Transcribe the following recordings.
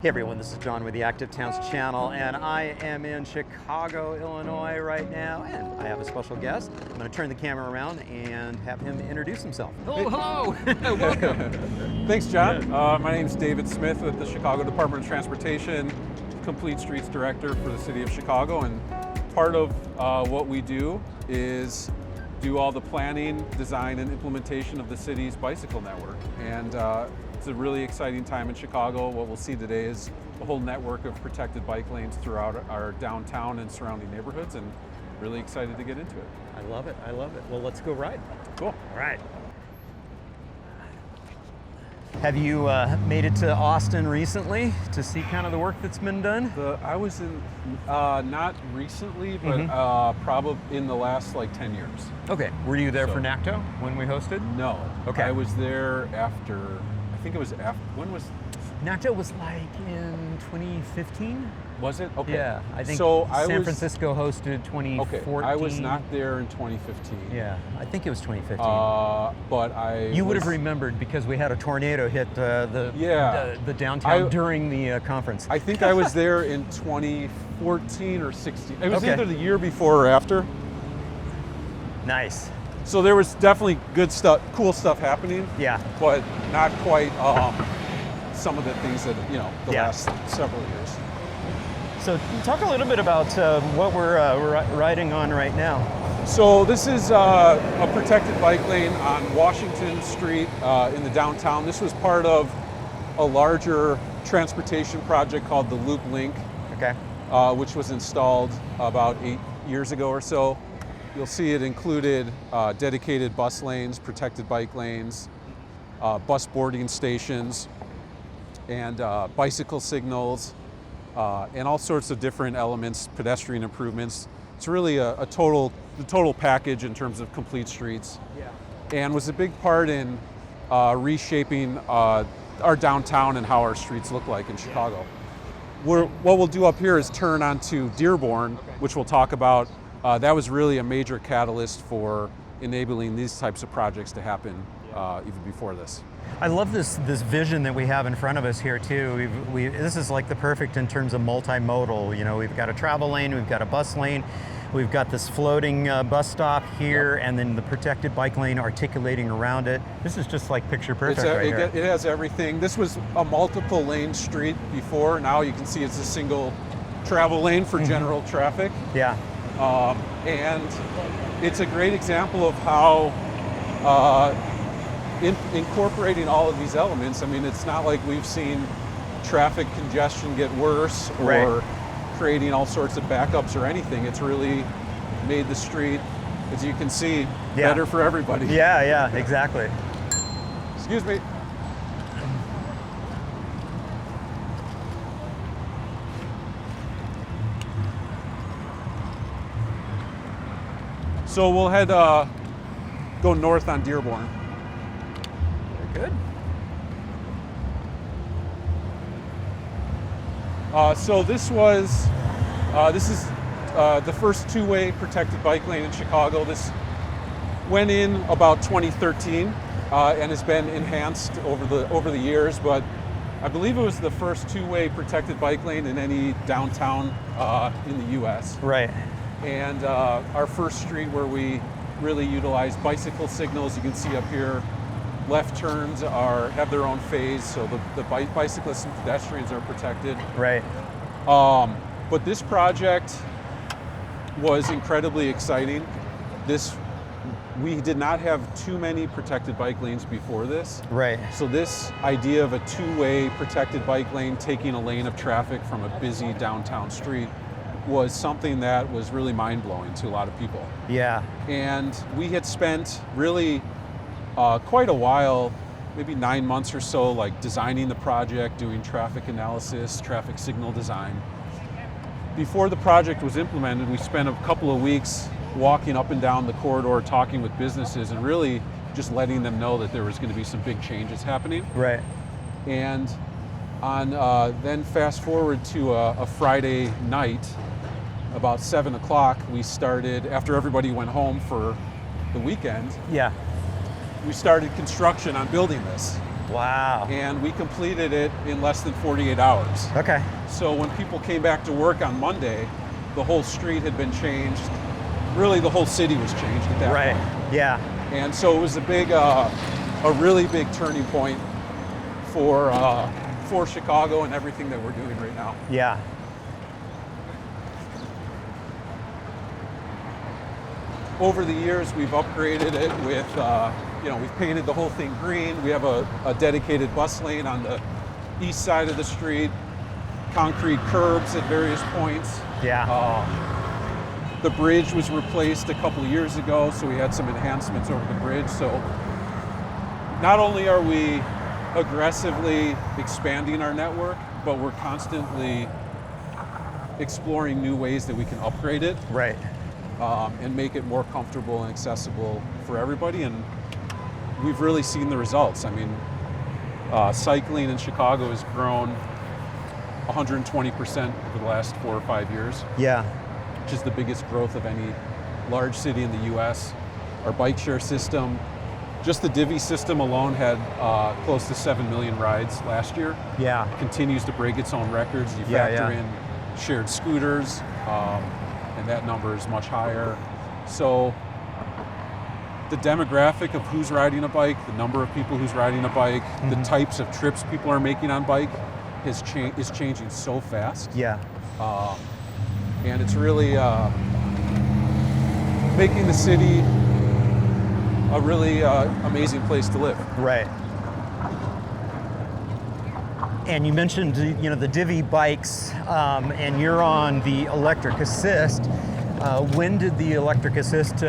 Hey everyone, this is John with the Active Towns channel, and I am in Chicago, Illinois right now, and I have a special guest. I'm going to turn the camera around and have him introduce himself. Hello! Welcome! Thanks, John. My name is David Smith with the Chicago Department of Transportation, Complete Streets Director for the City of Chicago, and part of what we do is do all the planning, design, and implementation of the city's bicycle network. And it's a really exciting time in Chicago. What we'll see today is a whole network of protected bike lanes throughout our downtown and surrounding neighborhoods, and really excited to get into it. I love it, I love it. Well, let's go ride. Cool. All right. Have you made it to Austin recently to see kind of the work that's been done? I was in, not recently, but probably in the last like 10 years. Okay, were you there for NACTO when we hosted? No. Okay. I was there after, I think it was after, when was? NACTO was like in 2015? Was it? Okay. Yeah, I think so San Francisco hosted 2014. Okay, I was not there in 2015. Yeah, I think it was 2015. But You would have remembered because we had a tornado hit the downtown during the conference. I think I was there in 2014 or 16. It was either the year before or after. Nice. So there was definitely good stuff, cool stuff happening. Yeah. But not quite some of the things that, the last several years. So talk a little bit about what we're riding on right now. So this is a protected bike lane on Washington Street in the downtown. This was part of a larger transportation project called the Loop Link, which was installed about 8 years ago or so. You'll see it included dedicated bus lanes, protected bike lanes, bus boarding stations, and bicycle signals, and all sorts of different elements, pedestrian improvements. It's really the total package in terms of complete streets. Yeah. And was a big part in reshaping our downtown and how our streets look like in Chicago. What we'll do up here is turn onto Dearborn, which we'll talk about. That was really a major catalyst for enabling these types of projects to happen even before this. I love this vision that we have in front of us here too. This is like the perfect in terms of multimodal. We've got a travel lane, we've got a bus lane, we've got this floating bus stop here, and then the protected bike lane articulating around it. This is just like picture perfect right here. It has everything. This was a multiple lane street before. Now you can see it's a single travel lane for general traffic. Yeah. And it's a great example of how incorporating all of these elements, I mean, it's not like we've seen traffic congestion get worse or creating all sorts of backups or anything. It's really made the street, as you can see, better for everybody. Yeah, exactly. Excuse me. So we'll head, go north on Dearborn. Good. So this is the first two-way protected bike lane in Chicago. This went in about 2013 and has been enhanced over the years, but I believe it was the first two-way protected bike lane in any downtown in the U.S. Right. And our first street where we really utilize bicycle signals, you can see up here, left turns have their own phase, so the bicyclists and pedestrians are protected. Right. But this project was incredibly exciting. We did not have too many protected bike lanes before this. Right. So this idea of a two-way protected bike lane taking a lane of traffic from a busy downtown street was something that was really mind-blowing to a lot of people. Yeah. And we had spent really quite a while, maybe 9 months or so, like designing the project, doing traffic analysis, traffic signal design. Before the project was implemented, we spent a couple of weeks walking up and down the corridor, talking with businesses, and really just letting them know that there was going to be some big changes happening. Right. And then fast forward to a Friday night, about 7 o'clock, we started, after everybody went home for the weekend. Yeah. We started construction on building this. Wow. And we completed it in less than 48 hours. Okay. So when people came back to work on Monday, the whole street had been changed. Really, the whole city was changed at that Right. point. Yeah. And so it was a really big turning point for Chicago and everything that we're doing right now. Yeah. Over the years, we've upgraded it with, we've painted the whole thing green. We have a dedicated bus lane on the east side of the street, concrete curbs at various points. Yeah. The bridge was replaced a couple of years ago, so we had some enhancements over the bridge. So not only are we aggressively expanding our network, but we're constantly exploring new ways that we can upgrade it. Right. And make it more comfortable and accessible for everybody. And we've really seen the results. I mean, cycling in Chicago has grown 120% over the last 4 or 5 years. Yeah. Which is the biggest growth of any large city in the US. Our bike share system, just the Divvy system alone had close to 7 million rides last year. Yeah. Continues to break its own records. You factor in shared scooters, and that number is much higher. So the demographic of who's riding a bike, the number of people who's riding a bike, the types of trips people are making on bike is changing so fast. Yeah. And it's really making the city a really amazing place to live. Right. And you mentioned, the Divvy bikes, and you're on the electric assist. When did the electric assist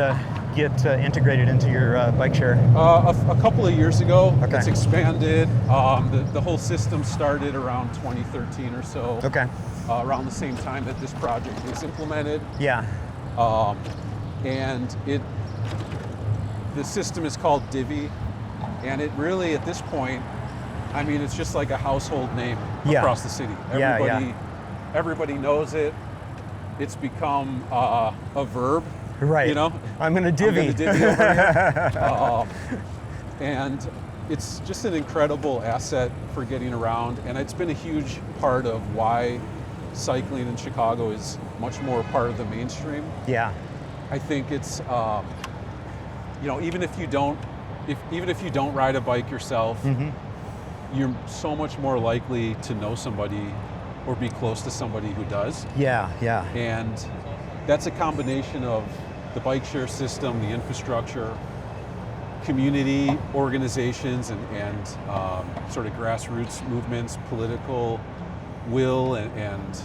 get integrated into your bike share? A couple of years ago. Okay. It's expanded. The whole system started around 2013 or so. Okay. Around the same time that this project was implemented. Yeah. And the system is called Divvy, and it really, at this point, I mean, it's just like a household name across the city. Everybody knows it. It's become a verb. Right. I'm going to divvy. I'm gonna divvy over here. And it's just an incredible asset for getting around, and it's been a huge part of why cycling in Chicago is much more part of the mainstream. Yeah. I think it's, even if you don't ride a bike yourself, you're so much more likely to know somebody or be close to somebody who does. Yeah, yeah. And that's a combination of the bike share system, the infrastructure, community organizations, and sort of grassroots movements, political will, and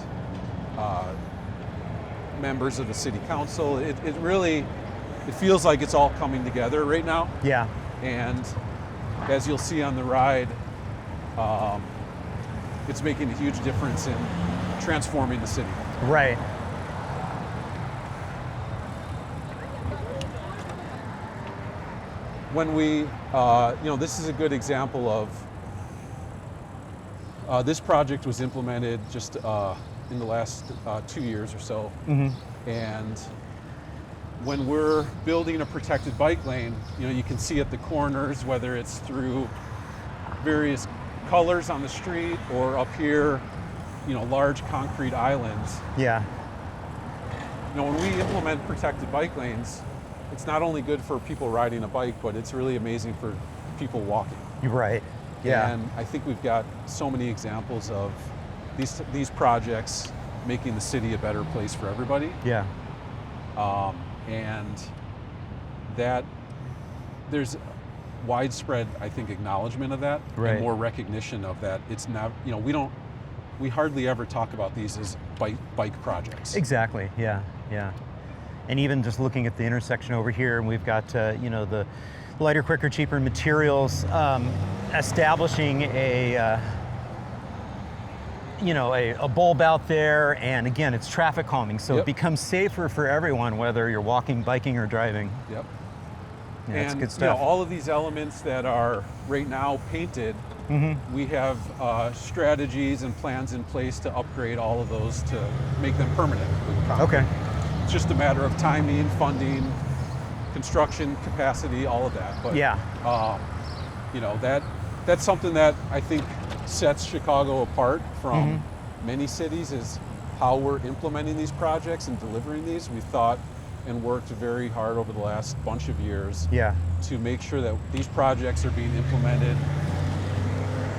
members of the city council. It feels like it's all coming together right now. Yeah. And as you'll see on the ride, it's making a huge difference in transforming the city. Right. When we, this is a good example of, this project was implemented just in the last 2 years or so. And when we're building a protected bike lane, you can see at the corners, whether it's through various colors on the street or up here, large concrete islands. Yeah. When we implement protected bike lanes, it's not only good for people riding a bike, but it's really amazing for people walking. You're right. Yeah. And I think we've got so many examples of these projects making the city a better place for everybody. Yeah. And that there's widespread, I think, acknowledgement of that, and more recognition of that. It's not, we hardly ever talk about these as bike projects. Exactly. Yeah. Yeah. And even just looking at the intersection over here, and we've got the lighter, quicker, cheaper materials, establishing a bulb out there, and again, it's traffic calming, so it becomes safer for everyone, whether you're walking, biking, or driving. Yep. Yeah, and that's good stuff. all of these elements that are right now painted, we have strategies and plans in place to upgrade all of those to make them permanent. Okay. It's just a matter of timing, funding, construction capacity, all of that. But yeah. that's something that I think sets Chicago apart from many cities, is how we're implementing these projects and delivering these. We thought and worked very hard over the last bunch of years to make sure that these projects are being implemented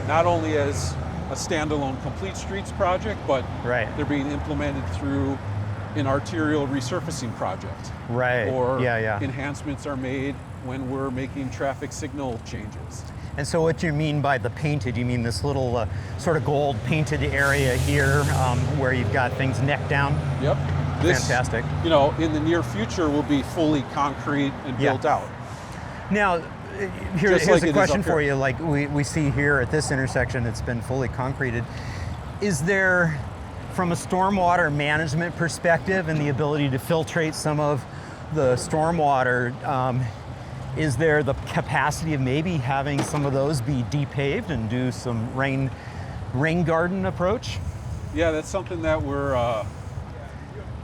not only as a standalone complete streets project, but they're being implemented through an arterial resurfacing project. Or enhancements are made when we're making traffic signal changes. And so what you mean by the painted, you mean this little sort of gold painted area here where you've got things neck down? Yep. This, fantastic. You know, in the near future will be fully concrete and built out. Now, here's a question for you. Like we see here at this intersection, it's been fully concreted. Is there, from a stormwater management perspective and the ability to filtrate some of the stormwater, is there the capacity of maybe having some of those be depaved and do some rain garden approach? Yeah, that's something that we're,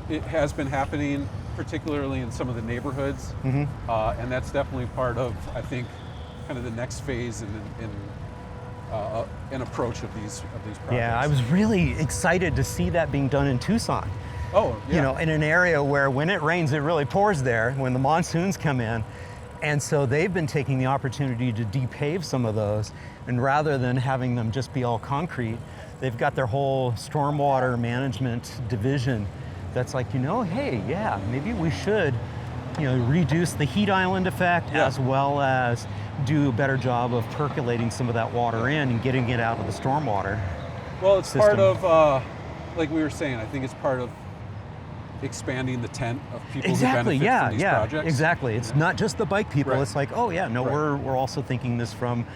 it has been happening, particularly in some of the neighborhoods. And that's definitely part of, I think, kind of the next phase in an approach of these projects. Yeah, I was really excited to see that being done in Tucson. Oh, yeah. You know, in an area where when it rains, it really pours there when the monsoons come in. And so they've been taking the opportunity to depave some of those, and rather than having them just be all concrete, they've got their whole stormwater management division that's like, you know, hey, yeah, maybe we should, you know, reduce the heat island effect as well as do a better job of percolating some of that water in and getting it out of the stormwater. Well, it's part of, like we were saying, I think it's part of expanding the tent of people who benefit from these projects. Exactly. It's not just the bike people. It's like, oh yeah, no, we're also thinking this from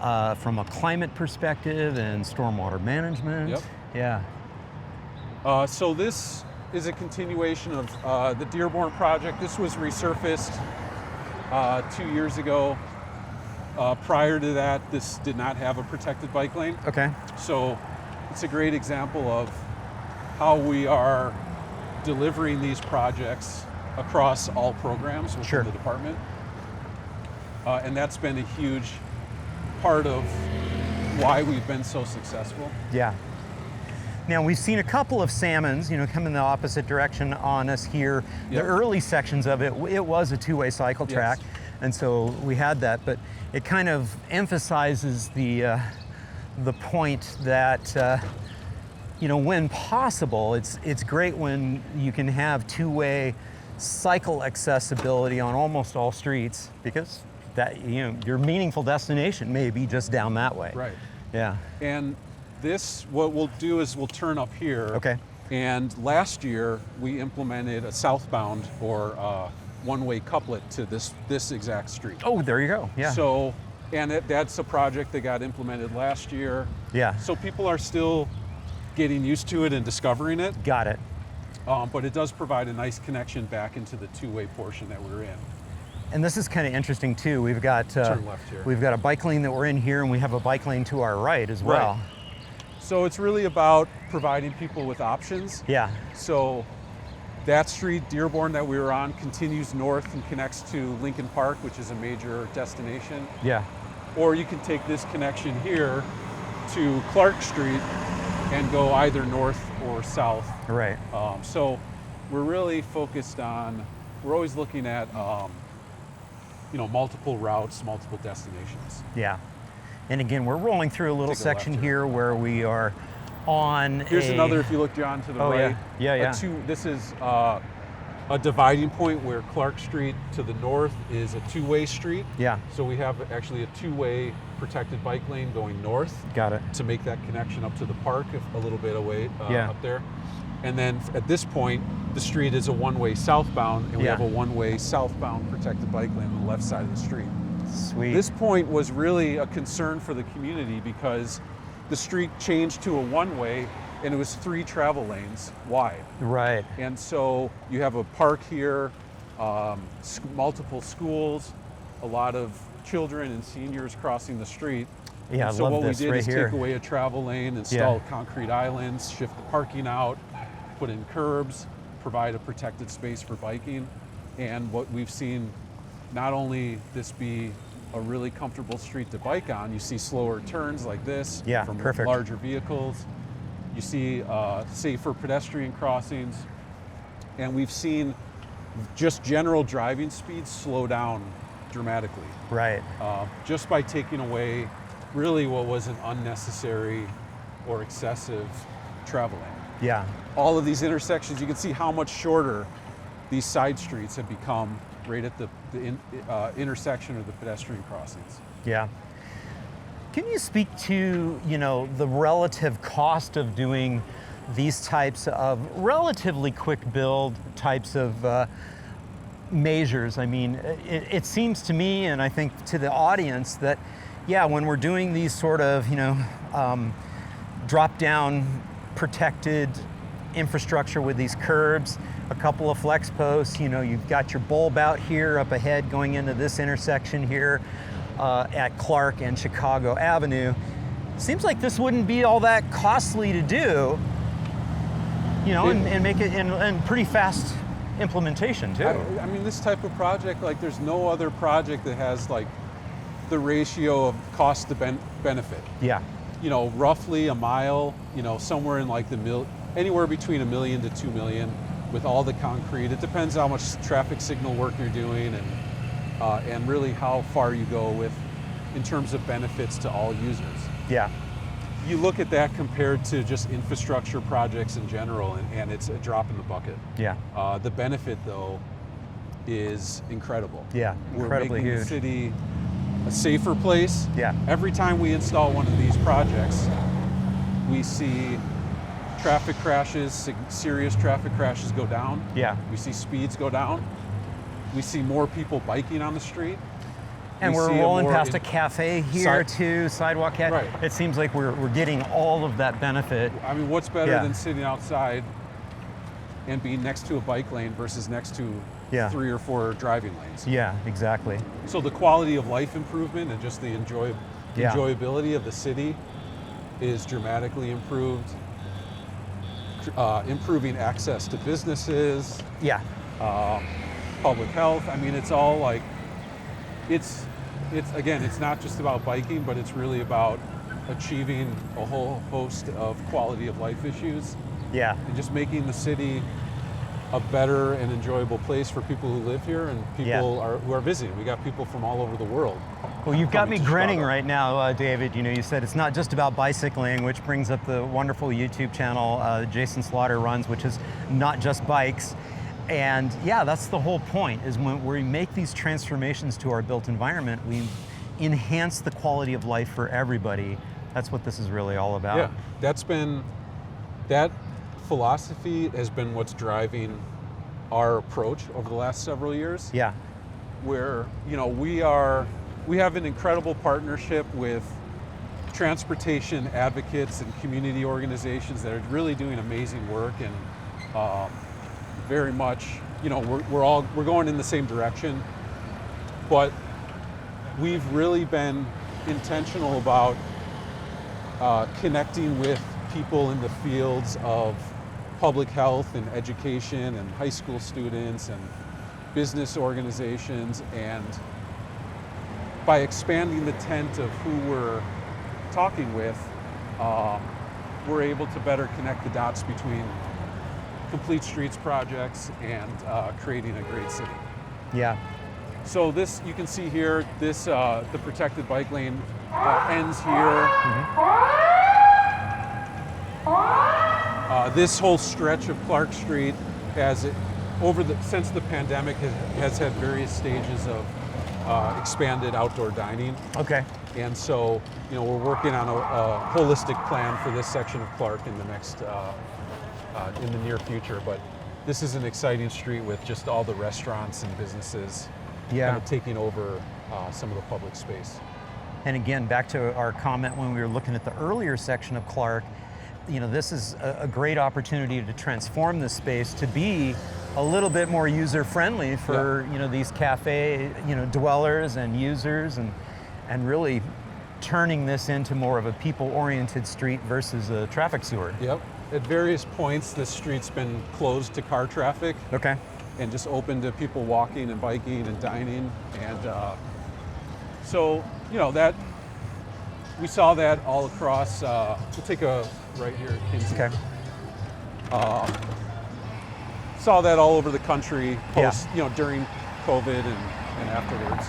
a climate perspective and stormwater management. So this is a continuation of the Dearborn project. This was resurfaced 2 years ago. Prior to that, this did not have a protected bike lane. So it's a great example of how we are delivering these projects across all programs within the department. And that's been a huge part of why we've been so successful. Now we've seen a couple of salmons, you know, come in the opposite direction on us here. The early sections of it, it was a two-way cycle track, and so we had that, but it kind of emphasizes the point that you know, when possible, it's great when you can have two-way cycle accessibility on almost all streets, because that, you know, your meaningful destination may be just down that way. And this, what we'll do is we'll turn up here. And last year we implemented a southbound or one-way couplet to this exact street. Oh, there you go. So, and that's a project that got implemented last year. So people are still getting used to it and discovering it. But it does provide a nice connection back into the two-way portion that we're in. And this is kind of interesting too. We've got turn left here. We've got a bike lane that we're in here, and we have a bike lane to our right as well. So it's really about providing people with options. So that street, Dearborn, that we were on, continues north and connects to Lincoln Park, which is a major destination. Or you can take this connection here to Clark Street and go either north or south. So we're really focused on, we're always looking at you know, multiple routes, multiple destinations. And again, we're rolling through a little section here where we are on Here's another, if you look, John, to the right. This is a dividing point where Clark Street to the north is a two-way street. So we have actually a two-way protected bike lane going north. To make that connection up to the park a little bit away up there. And then at this point, the street is a one-way southbound, and we have a one-way southbound protected bike lane on the left side of the street. This point was really a concern for the community because the street changed to a one-way, and it was 3 travel lanes wide. And so you have a park here, multiple schools, a lot of children and seniors crossing the street. Yeah, so I love what this we did right is here. take away a travel lane, install concrete islands, shift the parking out, put in curbs, provide a protected space for biking. And what we've seen, not only this be a really comfortable street to bike on. You see slower turns like this Yeah, from perfect. larger vehicles. You see safer pedestrian crossings. And we've seen just general driving speeds slow down dramatically. Right. Just by taking away really what was an unnecessary or excessive travel lane. Yeah. All of these intersections, you can see how much shorter these side streets have become right at the intersection of the pedestrian crossings. Yeah. Can you speak to, the relative cost of doing these types of relatively quick build types of measures? I mean, it seems to me, and I think to the audience, that when we're doing these sort of, drop down protected infrastructure with these curbs, a couple of flex posts, you've got your bulb out here up ahead going into this intersection here at Clark and Chicago Avenue. Seems like this wouldn't be all that costly to do, and make it in pretty fast implementation too. I mean, this type of project, like there's no other project that has like the ratio of cost to benefit. Yeah. Roughly a mile, somewhere in like anywhere between $1 million to $2 million with all the concrete. It depends how much traffic signal work you're doing and really how far you go in terms of benefits to all users. Yeah. You look at that compared to just infrastructure projects in general, and it's a drop in the bucket. Yeah. The benefit, though, is incredible. Yeah, incredibly We're making huge. the city a safer place. Yeah. Every time we install one of these projects, we see traffic crashes, serious traffic crashes go down. Yeah. We see speeds go down. We see more people biking on the street. And we're rolling past a cafe here too, sidewalk cafe. Right. It seems like we're getting all of that benefit. I mean, what's better than sitting outside and being next to a bike lane versus next to 3 or 4 driving lanes? Yeah, exactly. So the quality of life improvement and just the enjoyability of the city is dramatically improved. Improving access to businesses. Yeah. Public health. I mean, it's all like, it's again, it's not just about biking, but it's really about achieving a whole host of quality of life issues. Yeah. And just making the city a better and enjoyable place for people who live here and people who are visiting. We got people from all over the world. Well, you've got me grinning Chicago. right now, David. You said it's not just about bicycling, which brings up the wonderful YouTube channel Jason Slaughter runs, which is not just bikes. And that's the whole point, is when we make these transformations to our built environment, we enhance the quality of life for everybody. That's what this is really all about. Yeah, that philosophy has been what's driving our approach over the last several years. Yeah. Where, we have an incredible partnership with transportation advocates and community organizations that are really doing amazing work, and very much, we're going in the same direction, but we've really been intentional about connecting with people in the fields of public health and education and high school students and business organizations, and by expanding the tent of who we're talking with, we're able to better connect the dots between complete streets projects and creating a great city. Yeah. So this, you can see here, this the protected bike lane ends here. This whole stretch of Clark Street has, since the pandemic, has had various stages of expanded outdoor dining. Okay. And so, we're working on a holistic plan for this section of Clark in the next, in the near future. But this is an exciting street with just all the restaurants and businesses kind of taking over some of the public space. And again, back to our comment when we were looking at the earlier section of Clark, this is a great opportunity to transform this space to be a little bit more user-friendly for these cafe dwellers and users, and really turning this into more of a people-oriented street versus a traffic sewer. Yep. At various points, this street's been closed to car traffic. Okay. And just open to people walking and biking and dining. And So, that we saw that all across. We'll take a right here at Kinsey. Okay. Saw that all over the country post, during COVID and afterwards.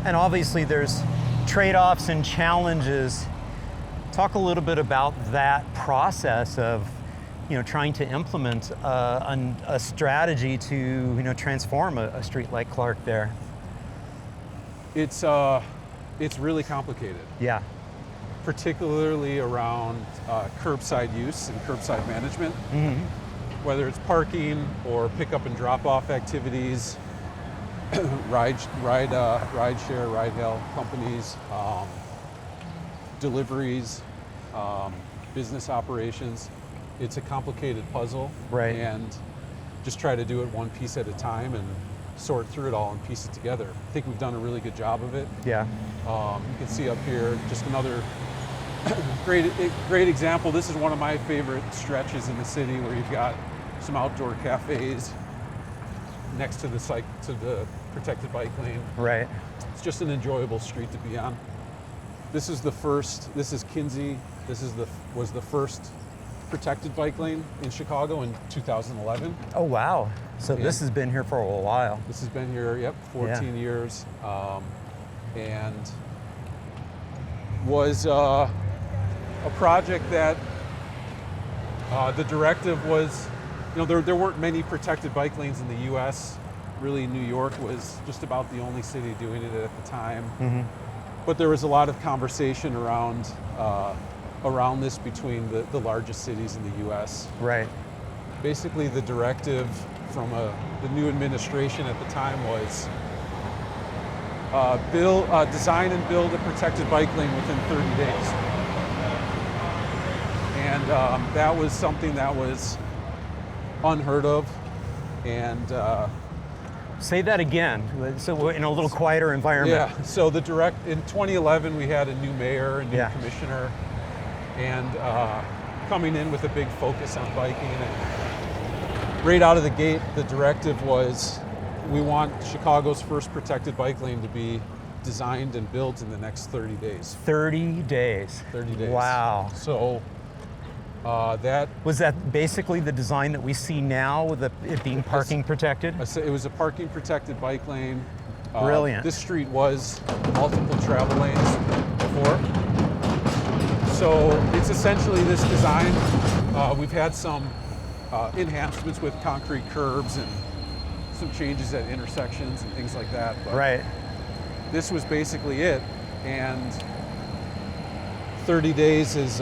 And obviously there's trade-offs and challenges. Talk a little bit about that process of, trying to implement a strategy to, transform a street like Clark there. It's really complicated. Yeah. Particularly around curbside use and curbside management, whether it's parking or pickup and drop-off activities, ride share, ride hail companies, deliveries, business operations. It's a complicated puzzle, right? And just try to do it one piece at a time and sort through it all and piece it together. I think we've done a really good job of it. Yeah. You can see up here just another great example. This is one of my favorite stretches in the city where you've got some outdoor cafes next to the protected bike lane. Right. It's just an enjoyable street to be on. This is Kinsey. This was the first protected bike lane in Chicago in 2011. Oh wow! So this has been here for a while. This has been here, 14 years, and was a project that the directive was, there weren't many protected bike lanes in the U.S. Really, New York was just about the only city doing it at the time. But there was a lot of conversation around this between the largest cities in the U.S. Right. Basically, the directive from the new administration at the time was design and build a protected bike lane within 30 days. And that was something that was unheard of. And say that again. So in a little quieter environment. Yeah. So in 2011, we had a new mayor, a new commissioner, and coming in with a big focus on biking. And right out of the gate, the directive was, we want Chicago's first protected bike lane to be designed and built in the next 30 days. 30 days. 30 days. Wow. So was that basically the design that we see now with it being parking protected? It was a parking protected bike lane. Brilliant. This street was multiple travel lanes before. So it's essentially this design. We've had some enhancements with concrete curbs and some changes at intersections and things like that. But right. This was basically it. And 30 days is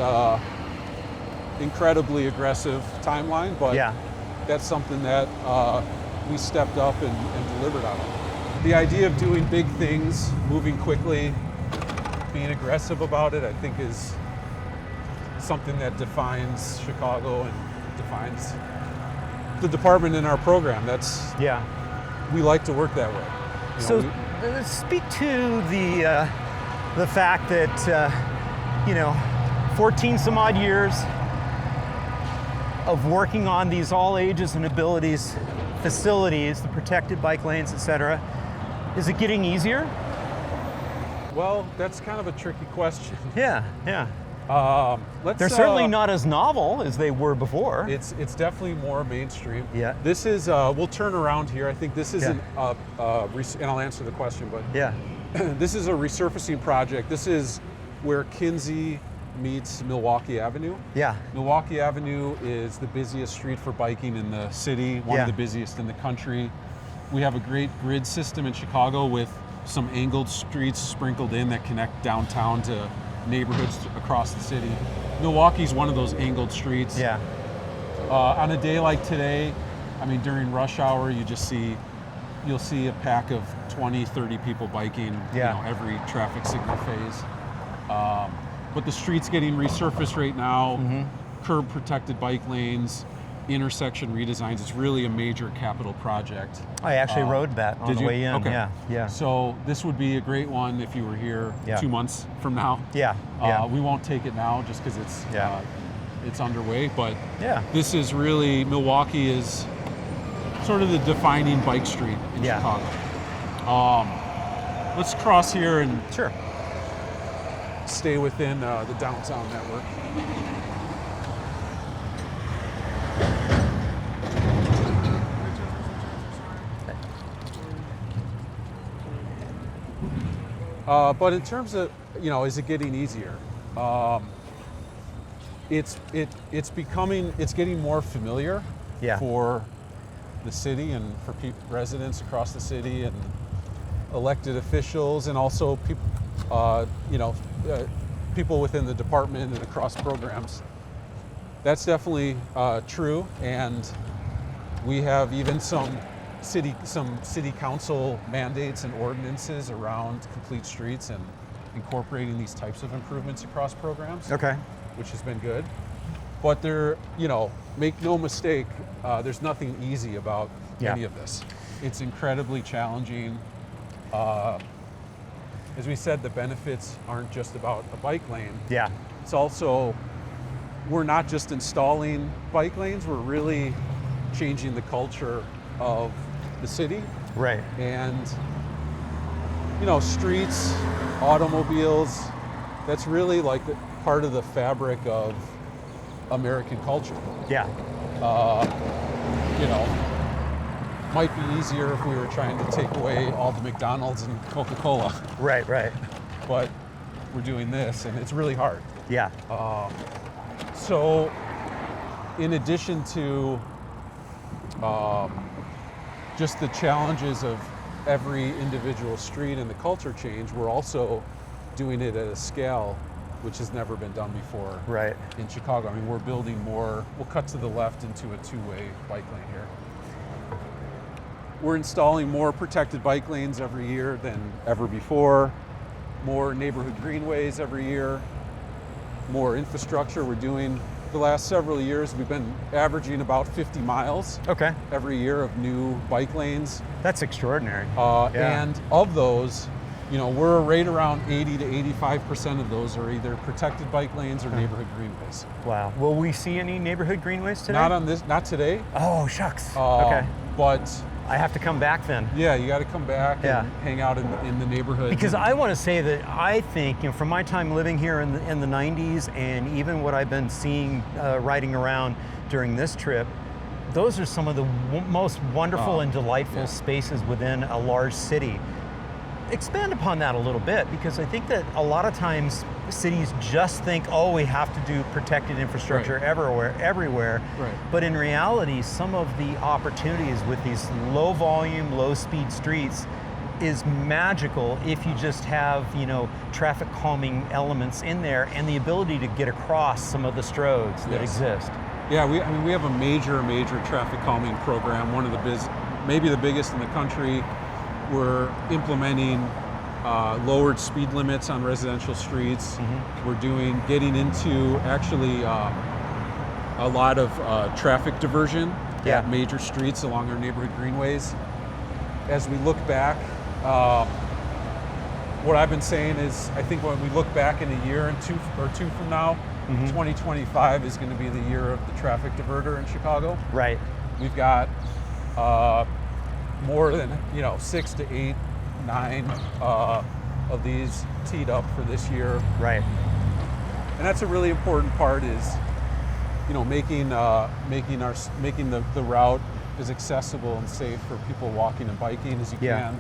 incredibly aggressive timeline, but that's something that we stepped up and delivered on. The idea of doing big things, moving quickly, being aggressive about it, I think is something that defines Chicago and defines the department in our program. We like to work that way. Speak to the fact that 14 some odd years of working on these all ages and abilities facilities, the protected bike lanes, etc. Is it getting easier? Well, that's kind of a tricky question. Yeah. They're certainly not as novel as they were before. It's definitely more mainstream. Yeah. This is, we'll turn around here. I think this is and I'll answer the question, but this is a resurfacing project. This is where Kinsey meets Milwaukee Avenue. Yeah. Milwaukee Avenue is the busiest street for biking in the city, one of the busiest in the country. We have a great grid system in Chicago with some angled streets sprinkled in that connect downtown to neighborhoods across the city. Milwaukee's one of those angled streets. Yeah. On a day like today, during rush hour, you'll see a pack of 20, 30 people biking, every traffic signal phase. But the street's getting resurfaced right now, curb protected bike lanes, intersection redesigns. It's really a major capital project. I actually rode that on the way in. Okay. Yeah. So this would be a great one if you were here 2 months from now. Yeah. We won't take it now just because it's underway. But this is really, Milwaukee is sort of the defining bike street in Chicago. Let's cross here and Sure. stay within the downtown network. But in terms of, is it getting easier? It's getting more familiar for the city and for residents across the city and elected officials, and also people within the department and across programs. That's definitely true, and we have even some city council mandates and ordinances around complete streets and incorporating these types of improvements across programs. Okay. Which has been good. But make no mistake, there's nothing easy about any of this. It's incredibly challenging. As we said, the benefits aren't just about a bike lane. Yeah. It's also, we're not just installing bike lanes, we're really changing the culture of the city. Right. And, streets, automobiles, that's really like part of the fabric of American culture. Yeah. Might be easier if we were trying to take away all the McDonald's and Coca-Cola. Right. But we're doing this, and it's really hard. Yeah. So, in addition to just the challenges of every individual street and the culture change, we're also doing it at a scale which has never been done before in Chicago. I mean, we're building more, we'll cut to the left into a two-way bike lane here. We're installing more protected bike lanes every year than ever before, more neighborhood greenways every year, more infrastructure. We're doing, the last several years, we've been averaging about 50 miles every year of new bike lanes. That's extraordinary. And of those, we're right around 80 to 85% of those are either protected bike lanes or neighborhood greenways. Wow. Will we see any neighborhood greenways today? Not today. Oh, shucks. Okay. But I have to come back then. Yeah, you got to come back and hang out in the neighborhood. Because I want to say that I think, from my time living here in the 90s, and even what I've been seeing riding around during this trip, those are some of the most wonderful and delightful spaces within a large city. Expand upon that a little bit, because I think that a lot of times cities just think, oh, we have to do protected infrastructure everywhere. Right. But in reality, some of the opportunities with these low volume, low speed streets is magical if you just have, traffic calming elements in there and the ability to get across some of the stroads that exist. Yeah, we have a major traffic calming program, one of maybe the biggest in the country. We're implementing lowered speed limits on residential streets. We're getting into actually a lot of traffic diversion at major streets along our neighborhood greenways. As we look back, what I've been saying is, I think when we look back in a year and two from now, 2025 is going to be the year of the traffic diverter in Chicago. Right. We've got more than 6 to 8, 9 of these teed up for this year. Right. And that's a really important part, is making the route as accessible and safe for people walking and biking as you can.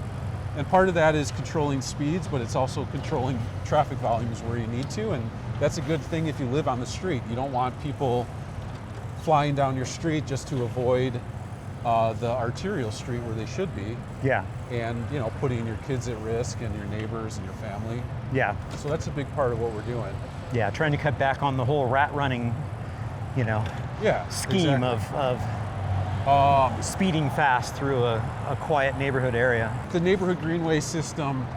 And part of that is controlling speeds, but it's also controlling traffic volumes where you need to, and that's a good thing if you live on the street. You don't want people flying down your street just to avoid the arterial street where they should be. Yeah. And putting your kids at risk and your neighbors and your family. Yeah. So that's a big part of what we're doing. Yeah, trying to cut back on the whole rat running, scheme of speeding fast through a quiet neighborhood area. The neighborhood greenway system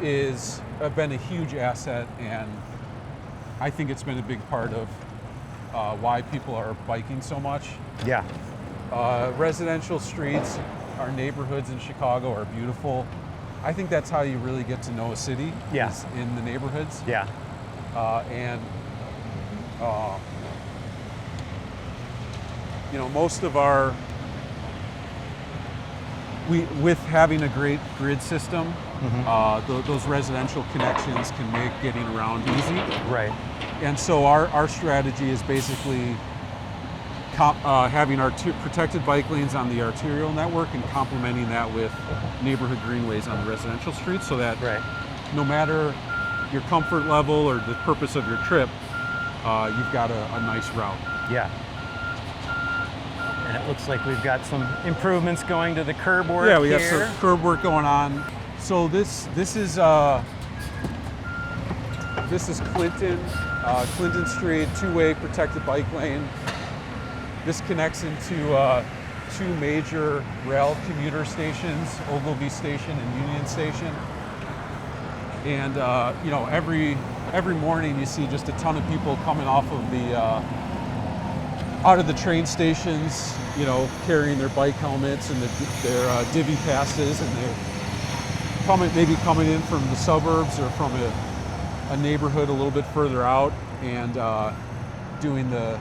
has been a huge asset, and I think it's been a big part of why people are biking so much. Yeah. Residential streets, our neighborhoods in Chicago are beautiful. I think that's how you really get to know a city, is in the neighborhoods. Yeah. Most of our with having a great grid system, those residential connections can make getting around easy. Right. And so our strategy is basically having our protected bike lanes on the arterial network and complementing that with neighborhood greenways on the residential streets, so that no matter your comfort level or the purpose of your trip, you've got a nice route. Yeah. And it looks like we've got some improvements going to the curb work. Yeah, we here. have some curb work going on. So this is Clinton Street, two-way protected bike lane. This connects into two major rail commuter stations, Ogilvy Station and Union Station. And every morning you see just a ton of people coming off of out of the train stations, carrying their bike helmets and their divvy passes, and they're maybe coming in from the suburbs or from a neighborhood a little bit further out, and doing the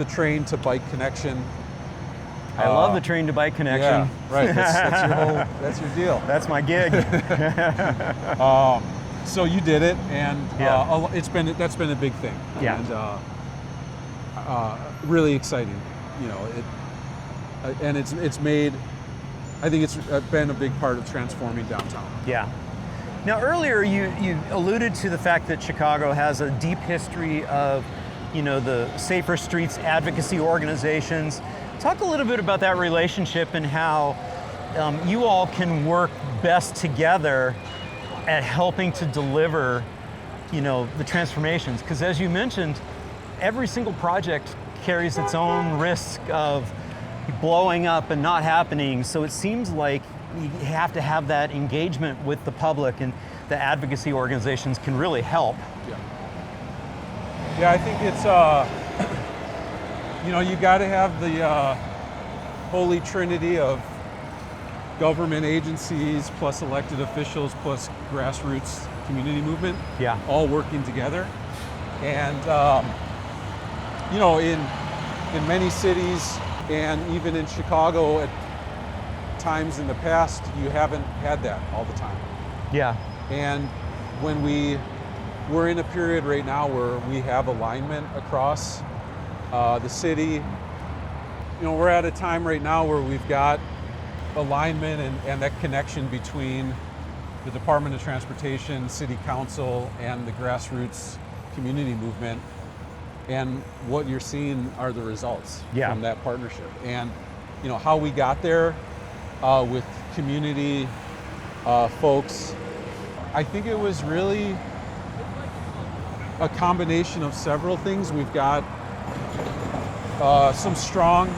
train to bike connection. I love the train to bike connection. Yeah, right. That's your deal. That's my gig. So you did it, and that's been a big thing. Yeah. And really exciting. And it's made. I think it's been a big part of transforming downtown. Yeah. Now earlier you alluded to the fact that Chicago has a deep history of, the Safer Streets advocacy organizations. Talk a little bit about that relationship and how you all can work best together at helping to deliver, the transformations. Because as you mentioned, every single project carries its own risk of blowing up and not happening. So it seems like you have to have that engagement with the public, and the advocacy organizations can really help. Yeah, I think it's, you got to have the holy trinity of government agencies plus elected officials plus grassroots community movement, all working together. And in many cities and even in Chicago at times in the past, you haven't had that all the time. Yeah. And when we're in a period right now where we have alignment across the city, we're at a time right now where we've got alignment and that connection between the Department of Transportation, City Council, and the grassroots community movement. And what you're seeing are the results from that partnership. And how we got there with community folks, I think it was really a combination of several things. We've got some strong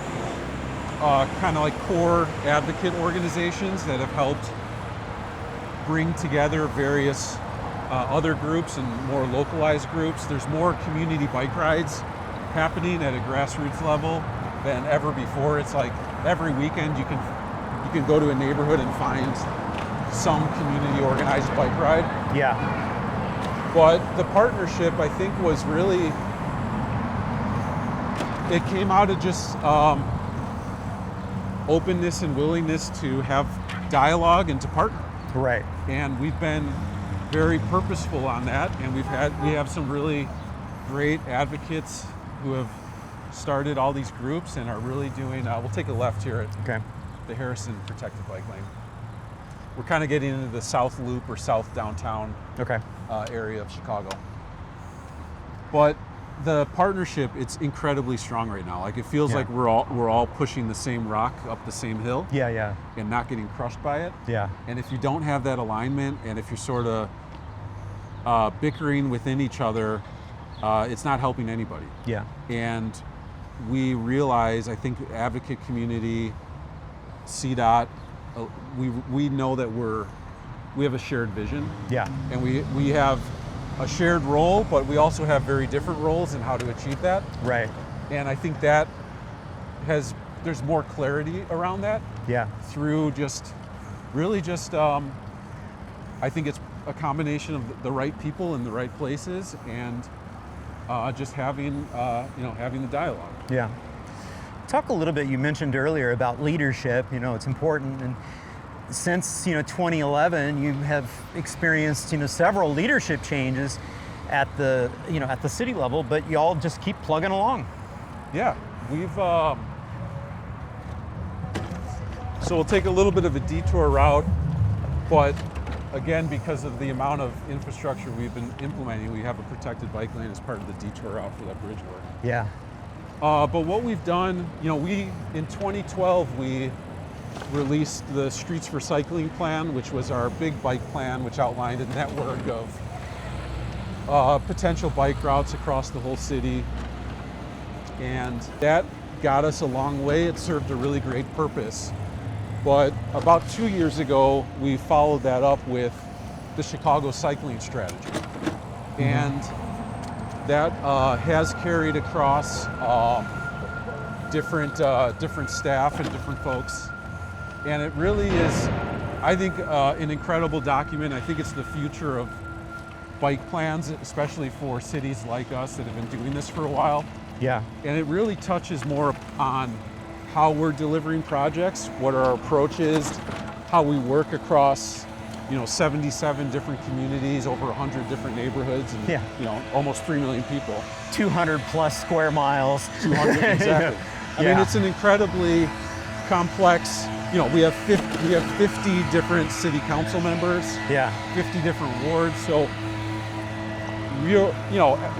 kind of like core advocate organizations that have helped bring together various other groups and more localized groups. There's more community bike rides happening at a grassroots level than ever before. It's like every weekend you can go to a neighborhood and find some community organized bike ride. Yeah. But the partnership, I think, was really, it came out of just openness and willingness to have dialogue and to partner. Right. And we've been very purposeful on that, and we have some really great advocates who have started all these groups and are really doing, we'll take a left here at the Harrison Protected Bike Lane. We're kind of getting into the South Loop or South Downtown area of Chicago. But the partnership, it's incredibly strong right now. Like it feels like we're all pushing the same rock up the same hill. Yeah. And not getting crushed by it. Yeah. And if you don't have that alignment, and if you're sort of bickering within each other, it's not helping anybody. Yeah. And we realize, I think, advocate community, CDOT, we know that we have a shared vision. Yeah. And we have a shared role, but we also have very different roles in how to achieve that. Right. And I think that there's more clarity around that. Yeah. Through I think it's a combination of the right people in the right places, and just having the dialogue. Yeah. Talk a little bit, you mentioned earlier about leadership, it's important, and since 2011, you have experienced several leadership changes at the at the city level, but y'all just keep plugging along. Yeah, we've so we'll take a little bit of a detour route, but again, because of the amount of infrastructure we've been implementing, we have a protected bike lane as part of the detour route for that bridge work. Yeah. But what we've done, in 2012 we released the Streets for Cycling plan, which was our big bike plan, which outlined a network of potential bike routes across the whole city. And that got us a long way. It served a really great purpose. But about 2 years ago, we followed that up with the Chicago cycling strategy. Mm-hmm. And that has carried across different staff and different folks. And it really is, I think, an incredible document. I think it's the future of bike plans, especially for cities like us that have been doing this for a while. Yeah. And it really touches more on how we're delivering projects, what our approach is, how we work across 77 different communities, over 100 different neighborhoods, and almost 3 million people. 200 plus square miles. 200, exactly. I mean, it's an incredibly complex, we have 50 different city council members, 50 different wards. So,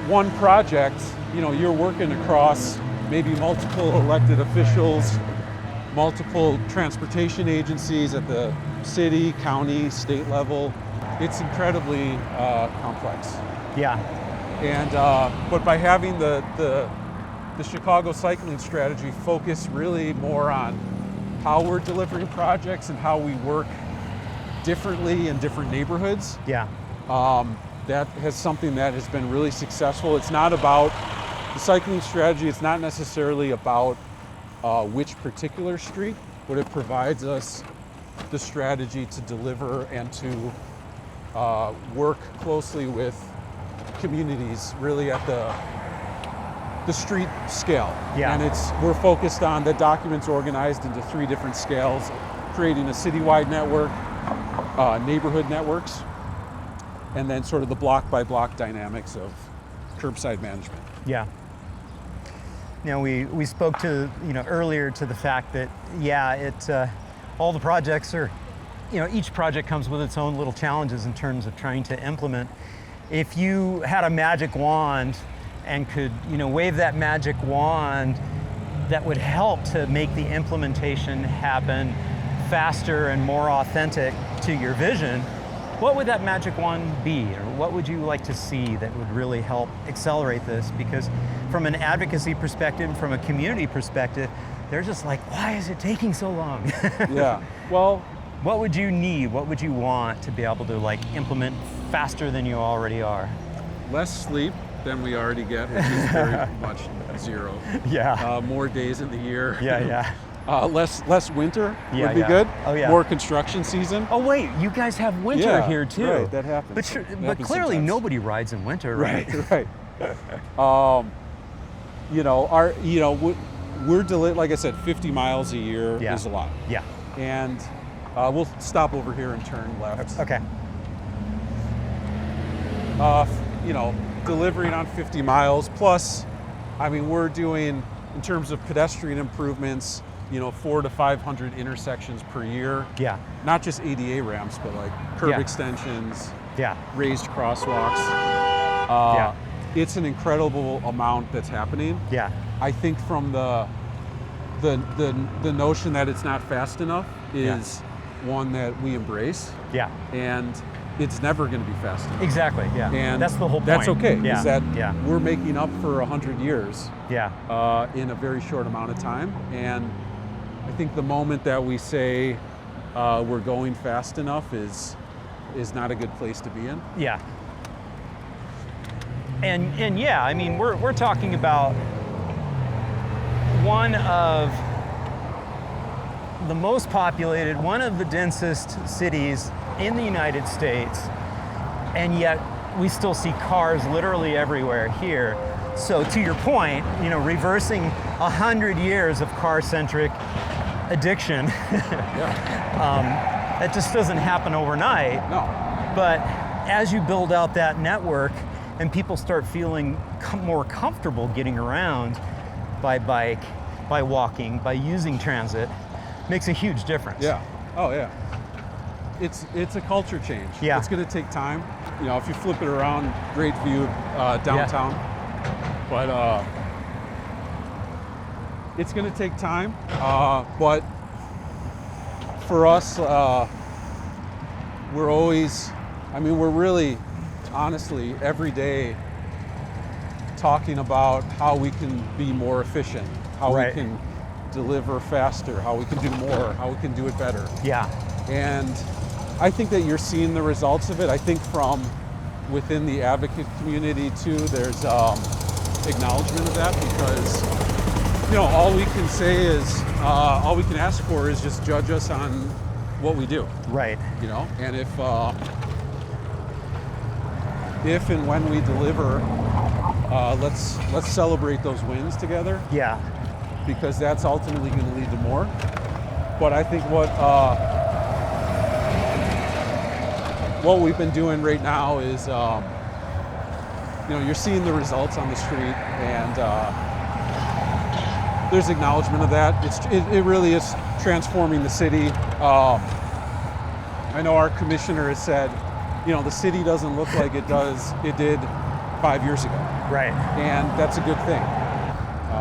one project, you're working across maybe multiple elected officials, multiple transportation agencies at the city, county, state level. It's incredibly complex. Yeah. And but by having the Chicago cycling strategy focus really more on how we're delivering projects and how we work differently in different neighborhoods. Yeah. That has something that has been really successful. It's not about the cycling strategy. It's not necessarily about which particular street, but it provides us the strategy to deliver and to work closely with communities really at the street scale. Yeah. And we're focused on the documents organized into 3 different scales, creating a citywide network, neighborhood networks, and then sort of the block by block dynamics of curbside management. Yeah. We spoke to earlier to the fact that all the projects are each project comes with its own little challenges in terms of trying to implement. If you had a magic wand and could wave that magic wand that would help to make the implementation happen faster and more authentic to your vision, what would that magic wand be, or what would you like to see that would really help accelerate this? Because from an advocacy perspective, from a community perspective, they're just like, why is it taking so long? Yeah, well, what would you need, what would you want to be able to implement faster than you already are? Less sleep than we already get, which is very much zero. Yeah. More days in the year. Yeah. Less winter would be good. Oh, yeah. More construction season. Oh wait, you guys have winter here too. Right, that happens. But clearly sometimes. Nobody rides in winter, right? Right. We're like I said, 50 miles a year is a lot. Yeah. And we'll stop over here and turn left. Okay. Delivering on 50 miles plus, we're doing, in terms of pedestrian improvements, 400 to 500 intersections per year. Yeah. Not just ADA ramps, but curb extensions. Yeah. Raised crosswalks. It's an incredible amount that's happening. Yeah. I think from the notion that it's not fast enough is one that we embrace. Yeah. And it's never going to be fast enough. Exactly. Yeah. And that's the whole point. That's okay. Yeah. Is that we're making up for 100 years. Yeah. In a very short amount of time. And I think the moment that we say we're going fast enough is not a good place to be in. Yeah. And we're talking about one of the most populated, one of the densest cities in the United States, and yet we still see cars literally everywhere here. So to your point, reversing 100 years of car-centric addiction That just doesn't happen overnight. No. But as you build out that network and people start feeling more comfortable getting around by bike, by walking, by using transit, makes a huge difference. Yeah. Oh yeah. It's a culture change. Yeah. It's going to take time. You know, if you flip it around, great view downtown. Yeah. But it's going to take time. But for us, we're always, we're really, honestly, every day talking about how we can be more efficient, how we can deliver faster, how we can do more, how we can do it better. Yeah. And I think that you're seeing the results of it. I think from within the advocate community too, there's acknowledgement of that, because all we can say is, all we can ask for is just judge us on what we do. Right. And if and when we deliver, let's celebrate those wins together. Yeah. Because that's ultimately going to lead to more. But I think what we've been doing right now is, you're seeing the results on the street, and there's acknowledgement of that. It really is transforming the city. I know our commissioner has said, the city doesn't look like it did 5 years ago. Right. And that's a good thing.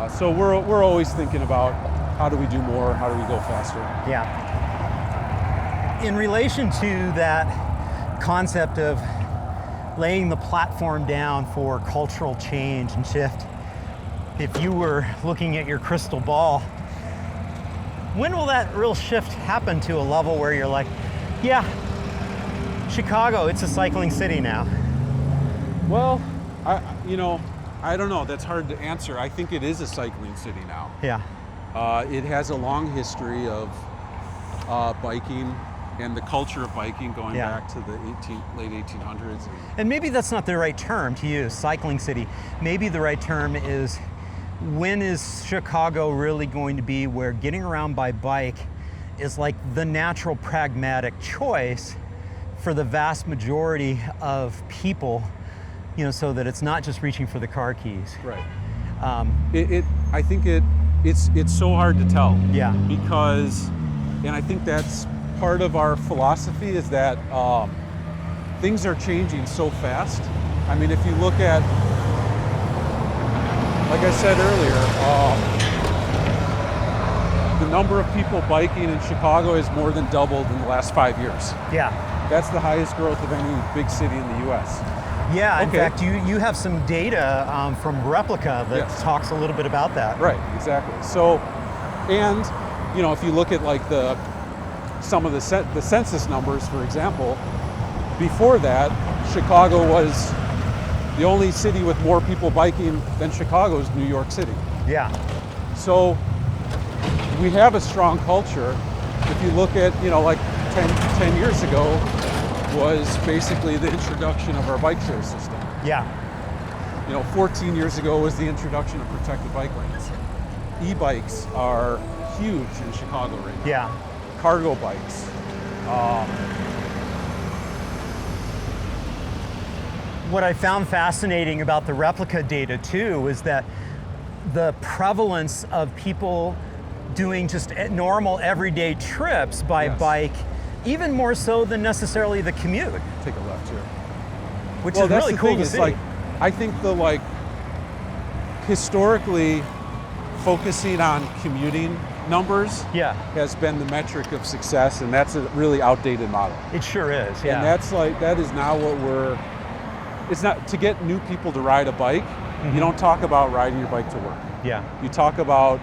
So we're always thinking about how do we do more, how do we go faster. Yeah. In relation to that concept of laying the platform down for cultural change and shift, if you were looking at your crystal ball, when will that real shift happen to a level where you're like, yeah, Chicago, it's a cycling city now? Well, I don't know. That's hard to answer. I think it is a cycling city now. Yeah. It has a long history of biking and the culture of biking going back to the late 1800s. And maybe that's not the right term to use, cycling city. Maybe the right term is, when is Chicago really going to be where getting around by bike is like the natural pragmatic choice for the vast majority of people, so that it's not just reaching for the car keys. Right. I think it's so hard to tell. Yeah. Because, and I think that's part of our philosophy, is that things are changing so fast. If you look at, like I said earlier, the number of people biking in Chicago has more than doubled in the last 5 years. Yeah. That's the highest growth of any big city in the U.S. Yeah, in fact, you have some data from Replica that talks a little bit about that. Right, exactly. So, and if you look at like some of the census numbers, for example, before that, Chicago was the only city with more people biking than Chicago is New York City. Yeah. So we have a strong culture. If you look at, like 10 years ago was basically the introduction of our bike share system. Yeah. 14 years ago was the introduction of protected bike lanes. E-bikes are huge in Chicago right now. Yeah. Cargo bikes. What I found fascinating about the Replica data too is that the prevalence of people doing just normal everyday trips by bike, even more so than necessarily the commute. Take a left here. Which is really cool to see. Like, I think historically focusing on commuting numbers has been the metric of success, and that's a really outdated model. It sure is, yeah. And that is now what it's not, to get new people to ride a bike, you don't talk about riding your bike to work. Yeah. You talk about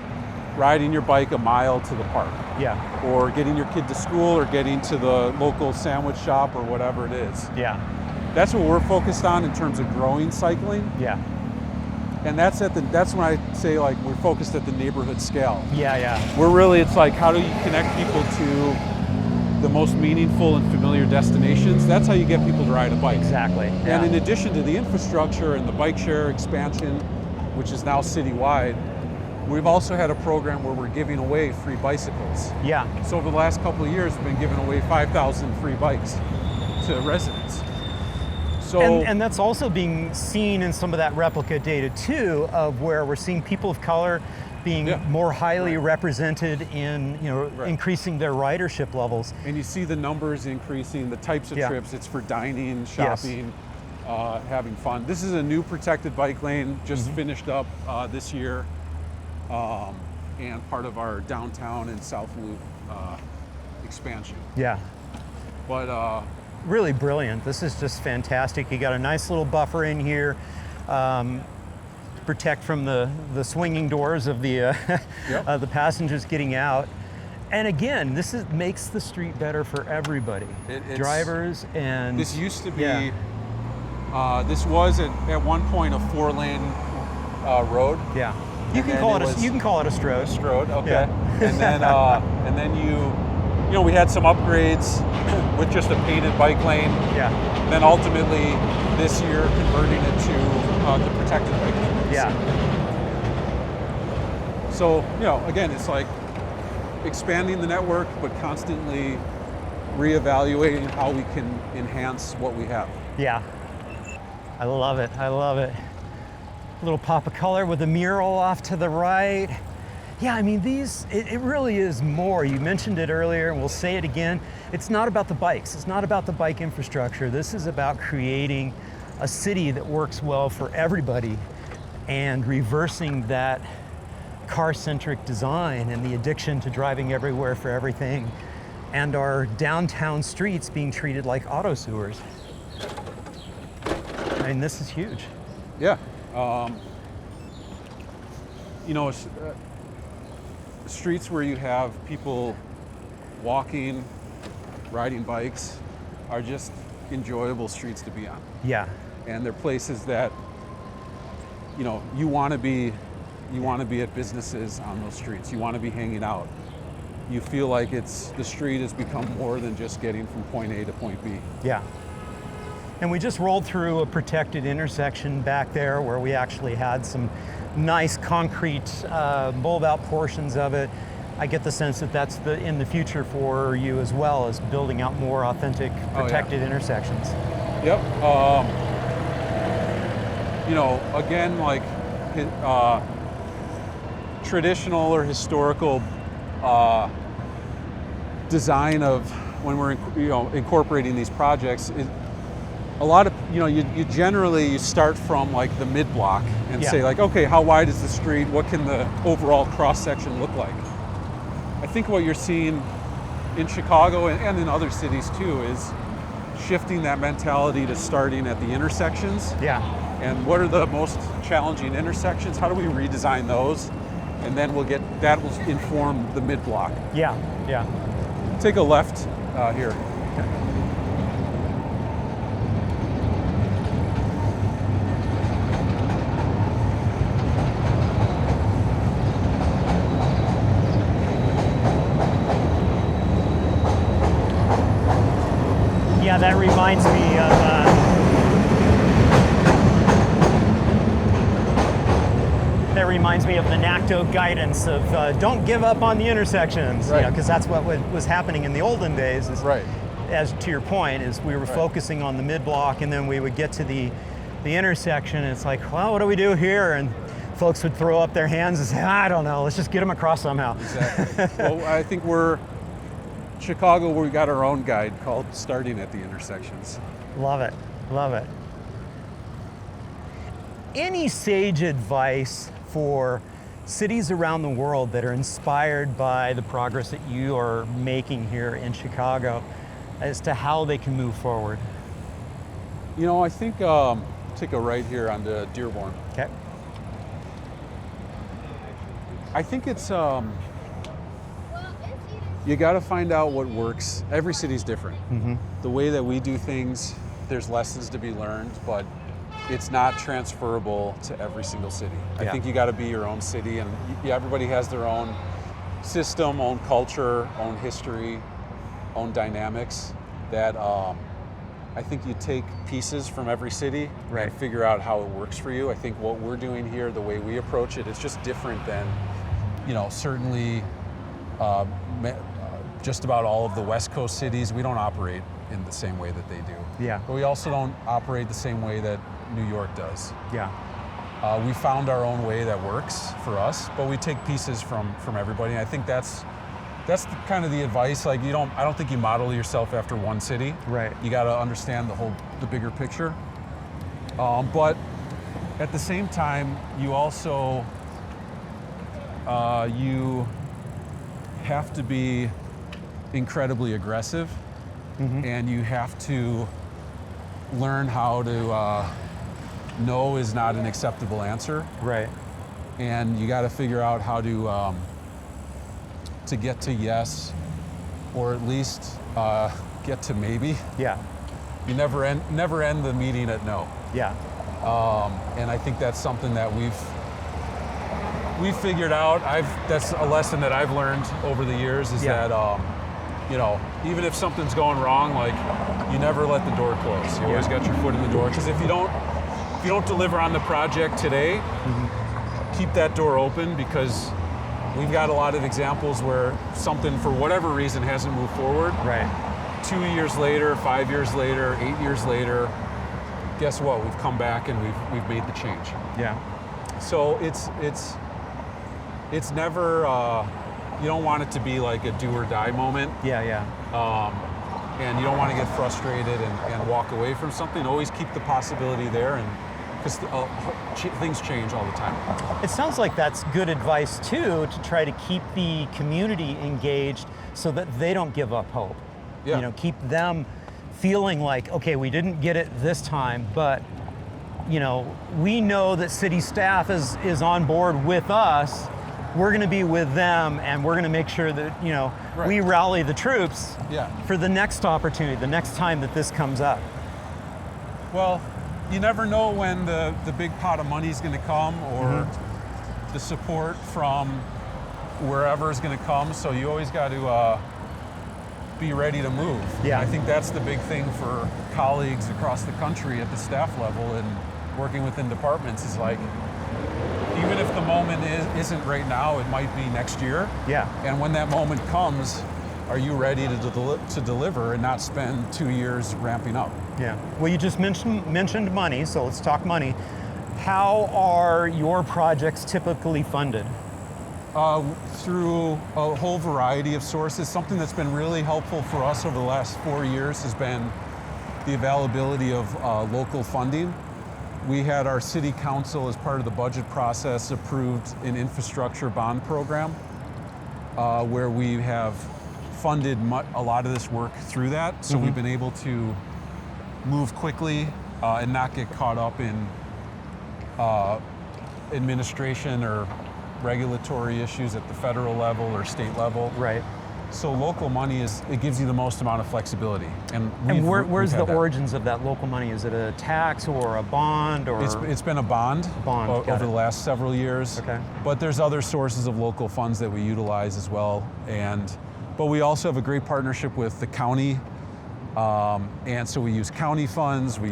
riding your bike a mile to the park. Yeah. Or getting your kid to school, or getting to the local sandwich shop, or whatever it is. Yeah. That's what we're focused on in terms of growing cycling. Yeah. And that's when I say we're focused at the neighborhood scale. Yeah, yeah. It's like, how do you connect people to the most meaningful and familiar destinations? That's how you get people to ride a bike. Exactly. And in addition to the infrastructure and the bike share expansion, which is now citywide, We've also had a program where we're giving away free bicycles. Yeah. So over the last couple of years, we've been giving away 5,000 free bikes to residents. So, and that's also being seen in some of that replica data too, of where we're seeing people of color being more highly represented in, increasing their ridership levels. And you see the numbers increasing, the types of trips. It's for dining, shopping, having fun. This is a new protected bike lane, just finished up this year, and part of our downtown and South Loop expansion. Yeah. But really brilliant. This is just fantastic. You got a nice little buffer in here. Protect from the swinging doors of the the passengers getting out. And again, this makes the street better for everybody, drivers and. This used to be. This was at one point a 4-lane road. Yeah, you can call it a strode. Strode, okay. Yeah. and then we had some upgrades with just a painted bike lane. Yeah. And then ultimately this year converting it to the protected bike lane. Yeah. So, again, it's like expanding the network, but constantly reevaluating how we can enhance what we have. Yeah. I love it. I love it. A little pop of color with a mural off to the right. Yeah, I mean, it really is more. You mentioned it earlier, and we'll say it again. It's not about the bikes. It's not about the bike infrastructure. This is about creating a city that works well for everybody and reversing that car-centric design and the addiction to driving everywhere for everything, and our downtown streets being treated like auto sewers. I mean, this is huge. Yeah. Streets where you have people walking, riding bikes are just enjoyable streets to be on. Yeah. And they're places that, you want to be at businesses on those streets. You want to be hanging out. You feel like the street has become more than just getting from point A to point B. Yeah. And we just rolled through a protected intersection back there where we actually had some nice concrete bulb out portions of it. I get the sense that that's in the future for you as well, as building out more authentic protected intersections. Yep. Again, like traditional or historical design of when we're incorporating these projects. A lot of, you generally start from like the mid-block and say like, okay, how wide is the street? What can the overall cross-section look like? I think what you're seeing in Chicago and in other cities too is shifting that mentality to starting at the intersections. Yeah. And what are the most challenging intersections? How do we redesign those? And then that will inform the mid-block. Yeah, yeah. Take a left here. Yeah, that reminds me of the NACTO guidance of don't give up on the intersections, because that's what was happening in the olden days. As to your point, is we were focusing on the mid-block, and then we would get to the intersection, and it's like, well, what do we do here? And folks would throw up their hands and say, I don't know, let's just get them across somehow. Exactly. Well, I think Chicago, we got our own guide called Starting at the Intersections. Love it, love it. Any sage advice for cities around the world that are inspired by the progress that you are making here in Chicago as to how they can move forward? I think take a right here onto Dearborn. Okay. I think it's you got to find out what works. Every city's different. Mm-hmm. The way that we do things, there's lessons to be learned, but it's not transferable to every single city. I think you got to be your own city, and everybody has their own system, own culture, own history, own dynamics that I think you take pieces from every city Right. and figure out how it works for you. I think what we're doing here, the way we approach it, it's just different than, certainly just about all of the West Coast cities. We don't operate in the same way that they do. Yeah. But we also don't operate the same way that New York does. Yeah. We found our own way that works for us, but we take pieces from everybody. And I think that's kind of the advice. Like I don't think you model yourself after one city. Right. You got to understand the bigger picture. But at the same time, you also you have to be incredibly aggressive, and you have to learn how to no is not an acceptable answer. Right. And you got to figure out how to get to yes, or at least get to maybe. Yeah. You never end the meeting at no. Yeah. And I think that's something that we've figured out. That's a lesson that I've learned over the years is Yeah. that even if something's going wrong, like you never let the door close. You always got your foot in the door, because if you don't deliver on the project today, keep that door open, because we've got a lot of examples where something for whatever reason hasn't moved forward. Right. 2 years later, 5 years later, 8 years later, guess what? We've come back and we've made the change. Yeah. So it's never, you don't want it to be like a do or die moment. Yeah. Yeah. And you don't want to get frustrated and walk away from something. Always keep the possibility there, and because things change all the time. It sounds like that's good advice too, to try to keep the community engaged so that they don't give up hope. Yeah. Keep them feeling like, okay, we didn't get it this time, but we know that city staff is on board with us. We're going to be with them, and we're going to make sure that Right. we rally the troops Yeah. for the next opportunity, the next time that this comes up. Well, you never know when the big pot of money is going to come, or the support from wherever is going to come. So you always got to be ready to move. Yeah. And I think that's the big thing for colleagues across the country at the staff level and working within departments is like, even if the moment isn't right now, it might be next year. Yeah. And when that moment comes, are you ready to deliver and not spend 2 years ramping up? Yeah. Well, you just mentioned money, so let's talk money. How are your projects typically funded? Through a whole variety of sources. Something that's been really helpful for us over the last 4 years has been the availability of local funding. We had our city council, as part of the budget process, approved an infrastructure bond program where we have funded a lot of this work through that. So we've been able to move quickly and not get caught up in administration or regulatory issues at the federal level or state level. Right. So local money it gives you the most amount of flexibility. And where's the had that. origins of that local money? Is it a tax or a bond or? It's been a bond, Got over it. the last several years. Okay. But there's other sources of local funds that we utilize as well. But we also have a great partnership with the county. And so we use county funds. We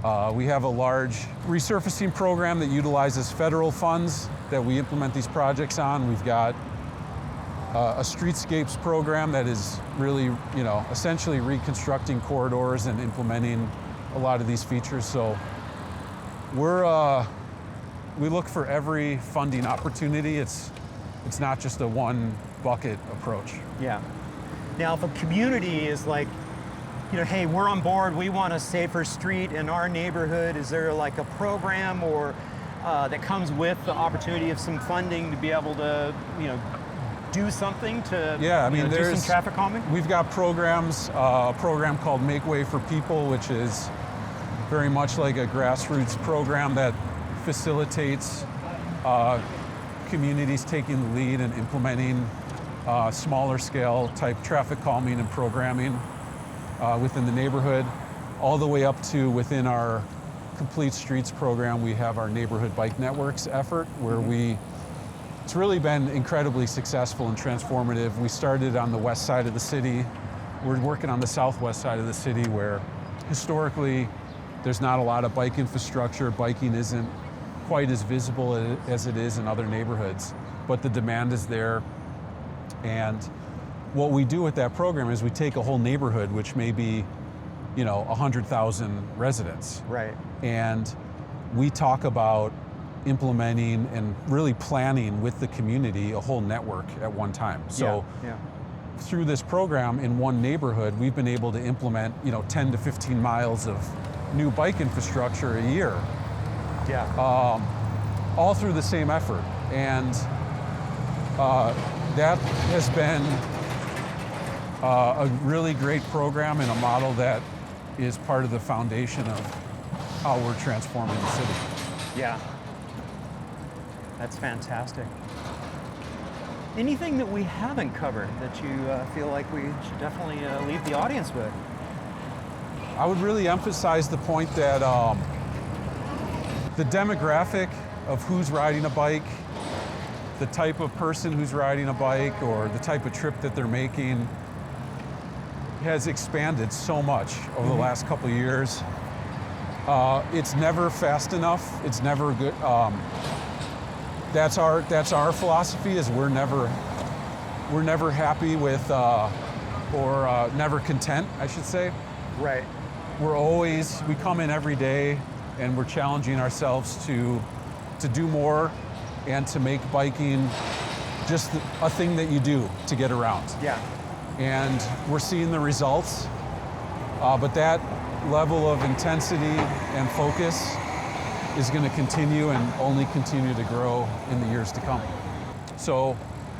have a large resurfacing program that utilizes federal funds that we implement these projects on. We've got a streetscapes program that is really, essentially reconstructing corridors and implementing a lot of these features. So we look for every funding opportunity. It's not just a one bucket approach. Yeah. Now, if a community is like, hey, we're on board, we want a safer street in our neighborhood, is there like a program or that comes with the opportunity of some funding to be able to, do something to do some traffic calming? We've got programs, a program called Make Way for People, which is very much like a grassroots program that facilitates communities taking the lead and implementing smaller scale type traffic calming and programming within the neighborhood, all the way up to within our Complete Streets program. We have our Neighborhood Bike Networks effort where it's really been incredibly successful and transformative. We started on the west side of the city. We're working on the southwest side of the city where Historically, there's not a lot of bike infrastructure. Biking isn't quite as visible as it is in other neighborhoods, but the demand is there. And what we do with that program is we take a whole neighborhood, which may be, 100,000 residents. Right. And we talk about implementing and really planning with the community a whole network at one time. So through this program in one neighborhood, we've been able to implement, 10 to 15 miles of new bike infrastructure a year. Yeah. All through the same effort. And that has been a really great program and a model that is part of the foundation of how we're transforming the city. Yeah. That's fantastic. Anything that we haven't covered that you feel like we should definitely leave the audience with? I would really emphasize the point that the demographic of who's riding a bike, the type of person who's riding a bike, or the type of trip that they're making has expanded so much over the last couple of years. It's never fast enough. It's never good. That's our philosophy. Is we're never happy with or never content, I should say. Right. We come in every day and we're challenging ourselves to do more and to make biking just a thing that you do to get around. Yeah. And we're seeing the results, but that level of intensity and focus is going to continue and only continue to grow in the years to come. So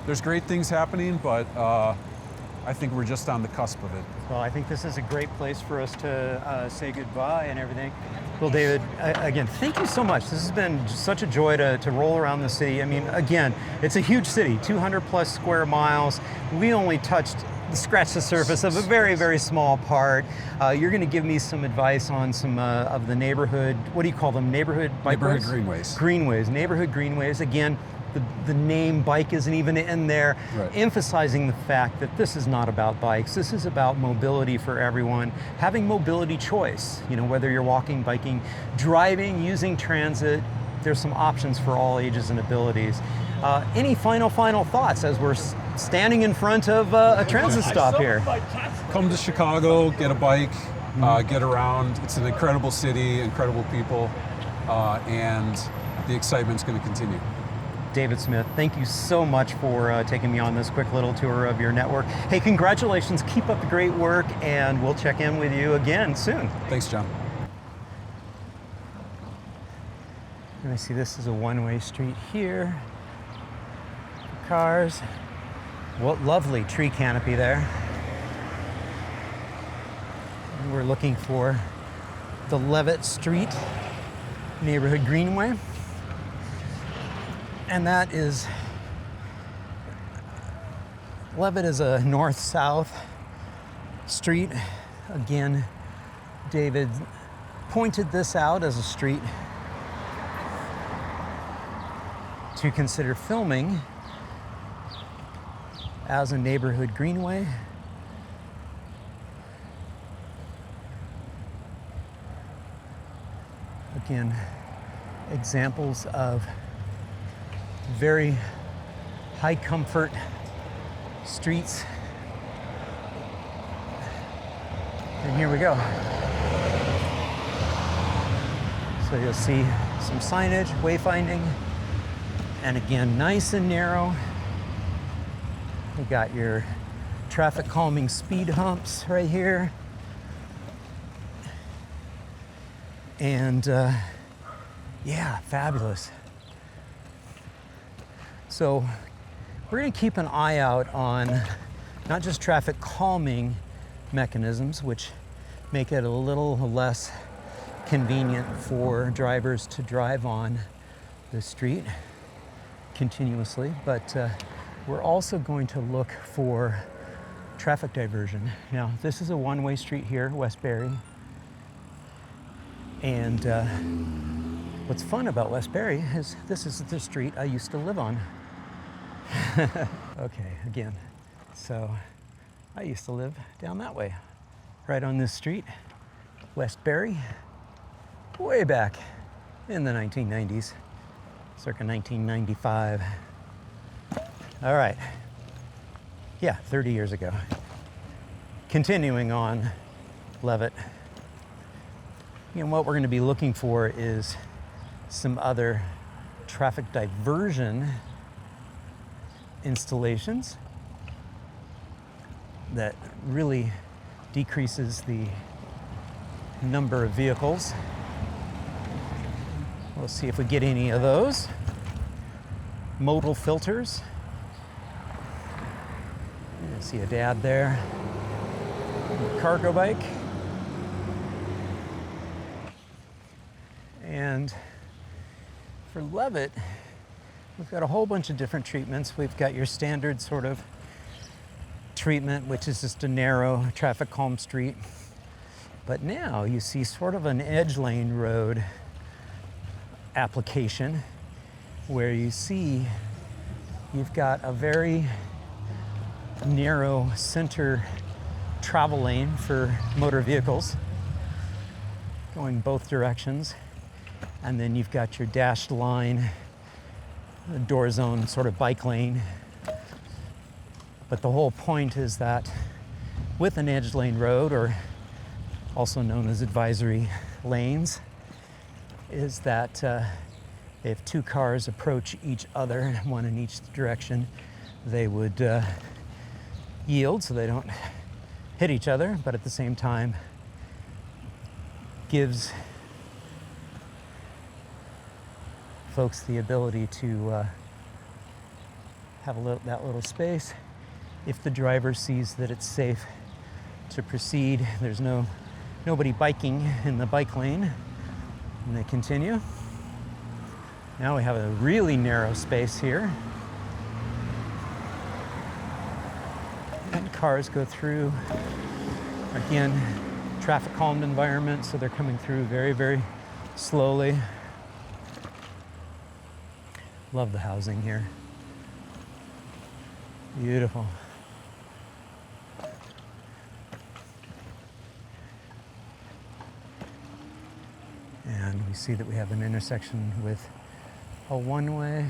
there's great things happening, but I think we're just on the cusp of it. Well, I think this is a great place for us to say goodbye and everything. Well, David, again, thank you so much. This has been such a joy to roll around the city. I mean, again, it's a huge city, 200 plus square miles. We only scratched the surface of a very, very small part. You're going to give me some advice on some of the neighborhood, what do you call them, neighborhood bike Neighborhood roads? Greenways. Greenways, neighborhood greenways. Again, the name bike isn't even in there, Right. emphasizing the fact that this is not about bikes. This is about mobility for everyone, having mobility choice. Whether you're walking, biking, driving, using transit, there's some options for all ages and abilities. Any final thoughts as we're standing in front of a transit stop here? Come to Chicago, get a bike, get around. It's an incredible city, incredible people, and the excitement's going to continue. David Smith, thank you so much for taking me on this quick little tour of your network. Hey, congratulations, keep up the great work, and we'll check in with you again soon. Thanks, John. And I see this is a one-way street here. Cars. What lovely tree canopy there. And we're looking for the Levitt Street Neighborhood Greenway. And that is, Levitt is a north-south street. Again, David pointed this out as a street to consider filming as a neighborhood greenway. Again, examples of very high comfort streets. And here we go. So you'll see some signage, wayfinding, and again, nice and narrow. We got your traffic calming speed humps right here. And yeah, fabulous. So we're going to keep an eye out on not just traffic calming mechanisms, which make it a little less convenient for drivers to drive on the street continuously, but we're also going to look for traffic diversion. Now, this is a one-way street here, Westbury. And what's fun about Westbury is this is the street I used to live on. Okay, again, so I used to live down that way, right on this street. Westbury, way back in the 1990s, circa 1995. All right, yeah, 30 years ago. Continuing on Levitt. And what we're going to be looking for is some other traffic diversion installations that really decreases the number of vehicles. We'll see if we get any of those. Modal filters. I see a dad there. A cargo bike. And for Levitt, we've got a whole bunch of different treatments. We've got your standard sort of treatment, which is just a narrow traffic calm street. But now you see sort of an edge lane road application where you see you've got a very narrow center travel lane for motor vehicles going both directions. And then you've got your dashed line, the door zone sort of bike lane. But the whole point is that with an edge lane road, or also known as advisory lanes, is that if two cars approach each other, one in each direction, they would yield so they don't hit each other, but at the same time gives folks the ability to have that little space. If the driver sees that it's safe to proceed, there's nobody biking in the bike lane, and they continue. Now we have a really narrow space here. And cars go through, again, traffic calmed environment, so they're coming through very, very slowly. Love the housing here. Beautiful. And we see that we have an intersection with a one-way.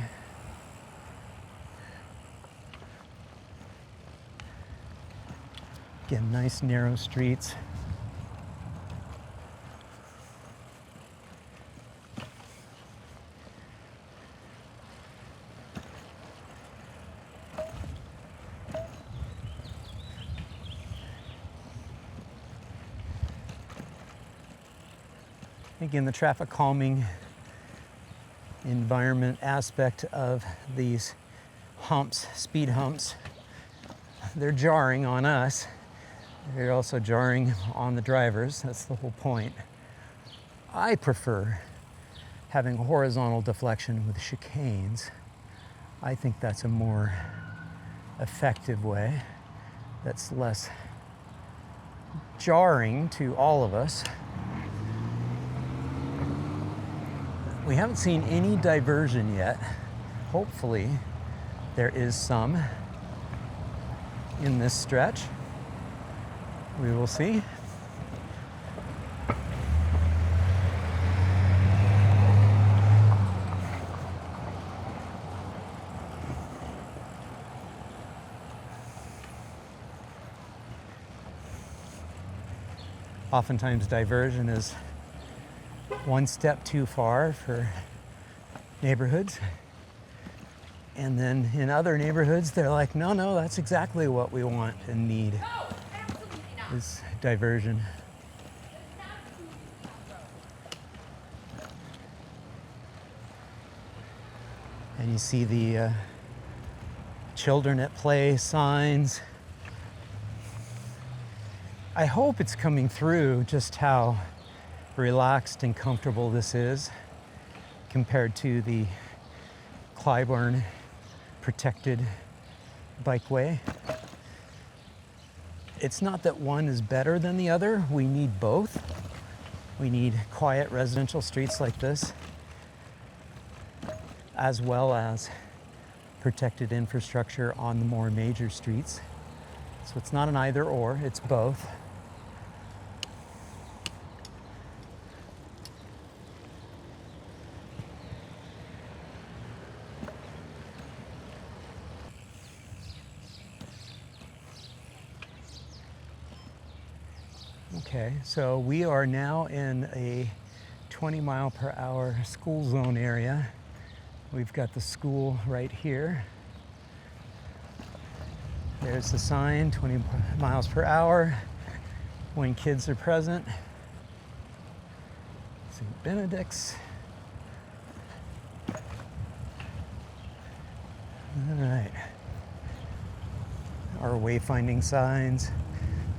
Again, nice narrow streets. Again, the traffic calming environment aspect of these humps, speed humps, they're jarring on us. They're also jarring on the drivers. That's the whole point. I prefer having horizontal deflection with chicanes. I think that's a more effective way. That's less jarring to all of us. We haven't seen any diversion yet. Hopefully, there is some in this stretch. We will see. Oftentimes, diversion is one step too far for neighborhoods. And then in other neighborhoods, they're like, no, that's exactly what we want and need. No, absolutely not. Is diversion. And you see the children at play signs. I hope it's coming through just how relaxed and comfortable this is compared to the Clybourne protected bikeway. It's not that one is better than the other. We need both. We need quiet residential streets like this, as well as protected infrastructure on the more major streets. So it's not an either or, it's both. Okay, so we are now in a 20-mile-per-hour school zone area. We've got the school right here. There's the sign, 20 miles per hour when kids are present. St. Benedict's. All right. Our wayfinding signs,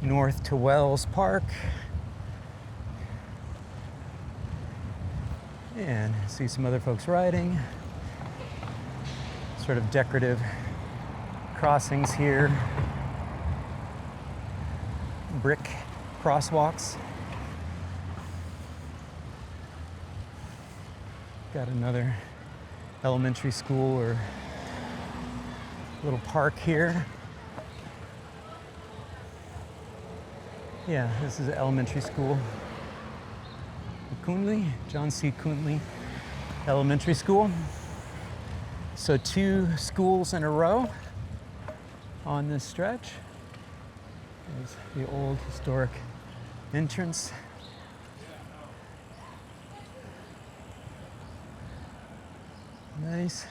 north to Wells Park. And see some other folks riding. Sort of decorative crossings here. Brick crosswalks. Got another elementary school or little park here. Yeah, this is an elementary school. Coonley, John C. Coonley Elementary School. So 2 schools in a row on this stretch. There's the old historic entrance. Nice.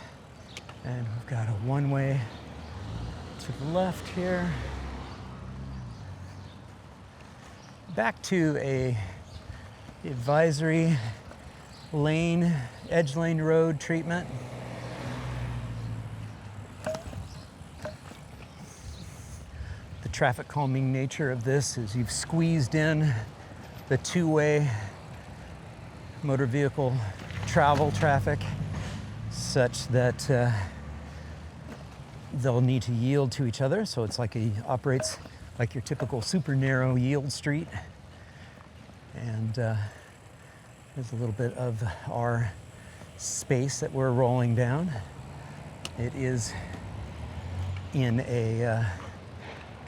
And we've got a one-way to the left here. Back to a advisory lane, edge lane road treatment. The traffic calming nature of this is you've squeezed in the 2-way motor vehicle travel traffic such that they'll need to yield to each other. So it's like operates like your typical super narrow yield street. And there's a little bit of our space that we're rolling down. It is in a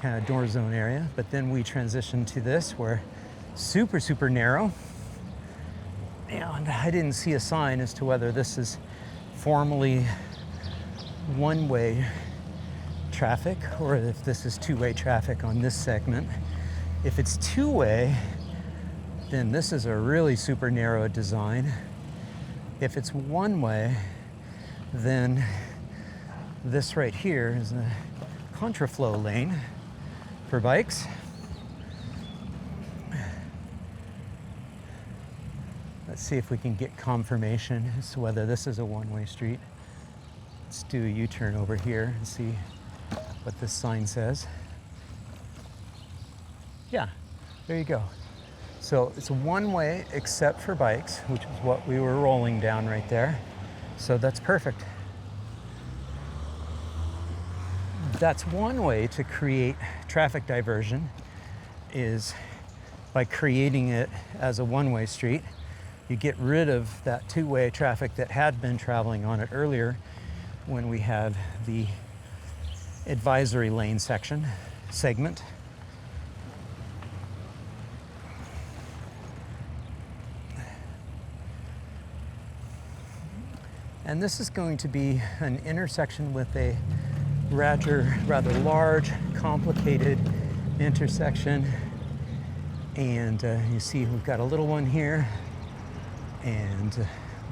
kind of door zone area, but then we transition to this where super narrow. And I didn't see a sign as to whether this is formally one-way traffic or if this is 2-way traffic on this segment. If it's 2-way, then this is a really super narrow design. If it's 1-way, then this right here is a contraflow lane for bikes. Let's see if we can get confirmation as to whether this is a 1-way street. Let's do a U-turn over here and see what this sign says. Yeah, there you go. So it's 1-way except for bikes, which is what we were rolling down right there. So that's perfect. That's one way to create traffic diversion, is by creating it as a 1-way street. You get rid of that 2-way traffic that had been traveling on it earlier when we had the advisory lane segment. And this is going to be an intersection with a rather large, complicated intersection. And you see we've got a little one here, and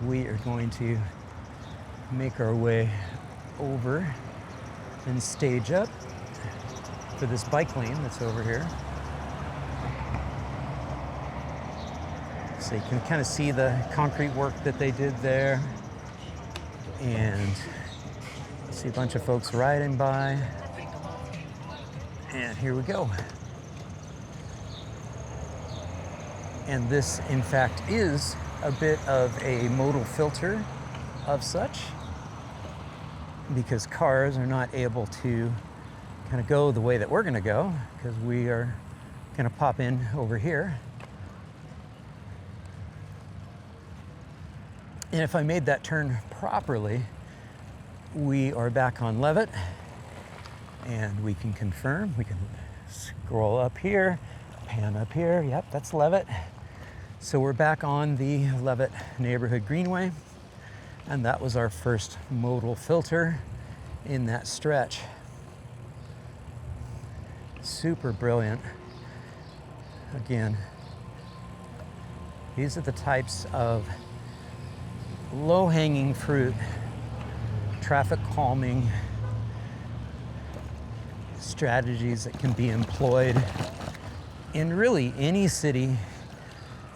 we are going to make our way over and stage up for this bike lane that's over here. So you can kind of see the concrete work that they did there. And see a bunch of folks riding by. And here we go. And this, in fact, is a bit of a modal filter of such, because cars are not able to kind of go the way that we're going to go, because we are going to pop in over here. And if I made that turn properly, we are back on Levitt, and we can confirm. We can scroll up here, pan up here. Yep, that's Levitt. So we're back on the Levitt Neighborhood Greenway, and that was our first modal filter in that stretch. Super brilliant. Again, these are the types of low-hanging fruit, traffic calming strategies that can be employed in really any city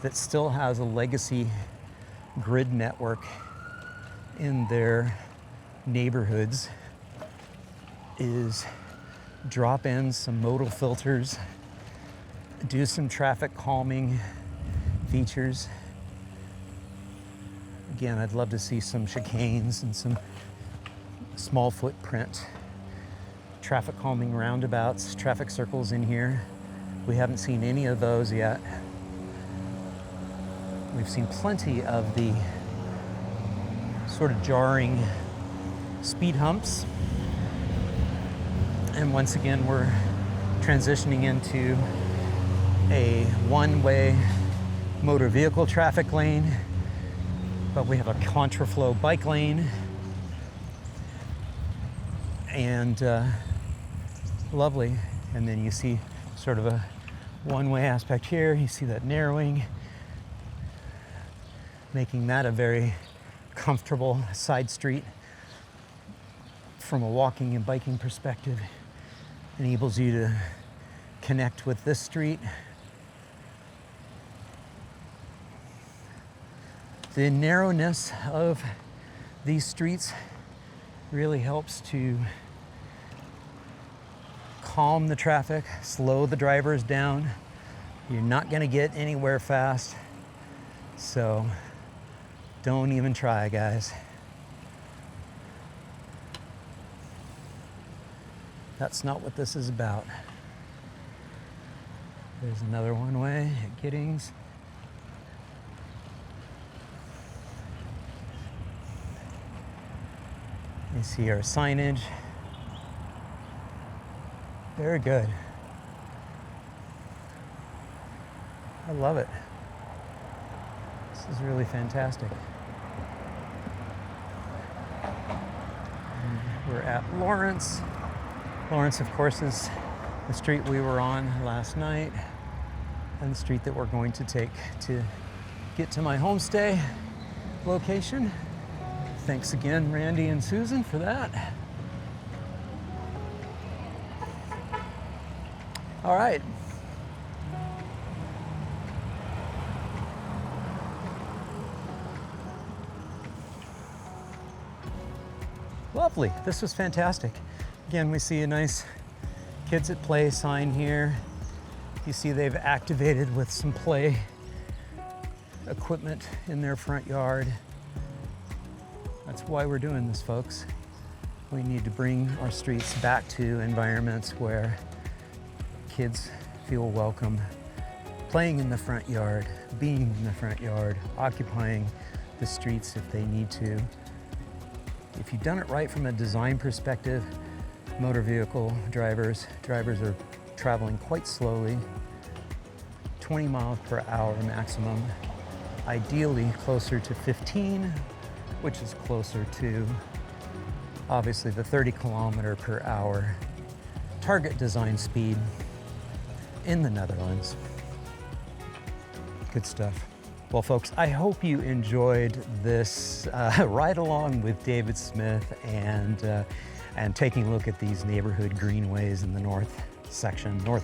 that still has a legacy grid network in their neighborhoods. Is drop in some modal filters, do some traffic calming features. Again, I'd love to see some chicanes and some small footprint traffic calming roundabouts, traffic circles in here. We haven't seen any of those yet. We've seen plenty of the sort of jarring speed humps. And once again, we're transitioning into a one-way motor vehicle traffic lane, but we have a contraflow bike lane, and lovely. And then you see sort of a one-way aspect here. You see that narrowing, making that a very comfortable side street from a walking and biking perspective. Enables you to connect with this street. The narrowness of these streets really helps to calm the traffic, slow the drivers down. You're not going to get anywhere fast, so don't even try, guys. That's not what this is about. There's another one-way at Giddings. You see our signage. Very good. I love it. This is really fantastic. And we're at Lawrence. Lawrence, of course, is the street we were on last night, and the street that we're going to take to get to my homestay location. Thanks again, Randy and Susan, for that. All right. Lovely. This was fantastic. Again, we see a nice kids at play sign here. You see they've activated with some play equipment in their front yard. That's why we're doing this, folks. We need to bring our streets back to environments where kids feel welcome, playing in the front yard, being in the front yard, occupying the streets if they need to. If you've done it right from a design perspective, motor vehicle drivers are traveling quite slowly, 20 miles per hour maximum, ideally closer to 15, which is closer to obviously the 30 kilometer per hour target design speed in the Netherlands. Good stuff. Well, folks, I hope you enjoyed this ride along with David Smith and taking a look at these neighborhood greenways in the north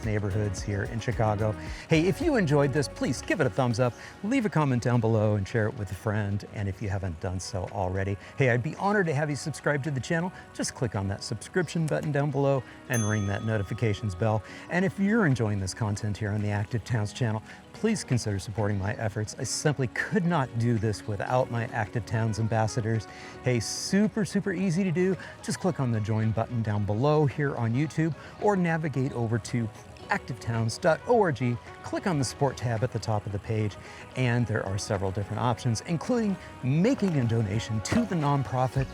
neighborhoods here in Chicago. Hey, if you enjoyed this, please give it a thumbs up, leave a comment down below, and share it with a friend. And if you haven't done so already, hey, I'd be honored to have you subscribe to the channel. Just click on that subscription button down below and ring that notifications bell. And if you're enjoying this content here on the Active Towns channel, please consider supporting my efforts. I simply could not do this without my Active Towns ambassadors. Hey, super easy to do. Just click on the join button down below here on YouTube, or navigate over to activetowns.org, click on the support tab at the top of the page, and there are several different options, including making a donation to the nonprofit.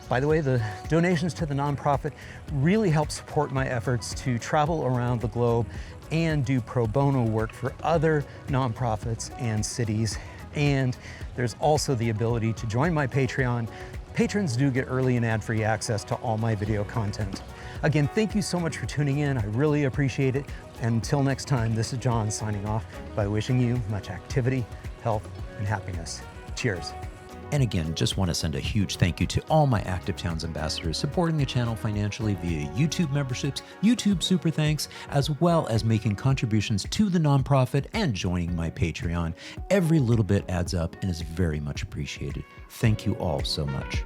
By the way, the donations to the nonprofit really help support my efforts to travel around the globe and do pro bono work for other nonprofits and cities. And there's also the ability to join my Patreon patrons do get early and ad-free access to all my video content. Again, thank you so much for tuning in. I really appreciate it. Until next time, this is John signing off by wishing you much activity, health, and happiness. Cheers. And again, just want to send a huge thank you to all my Active Towns ambassadors supporting the channel financially via YouTube memberships, YouTube super thanks, as well as making contributions to the nonprofit and joining my Patreon. Every little bit adds up and is very much appreciated. Thank you all so much.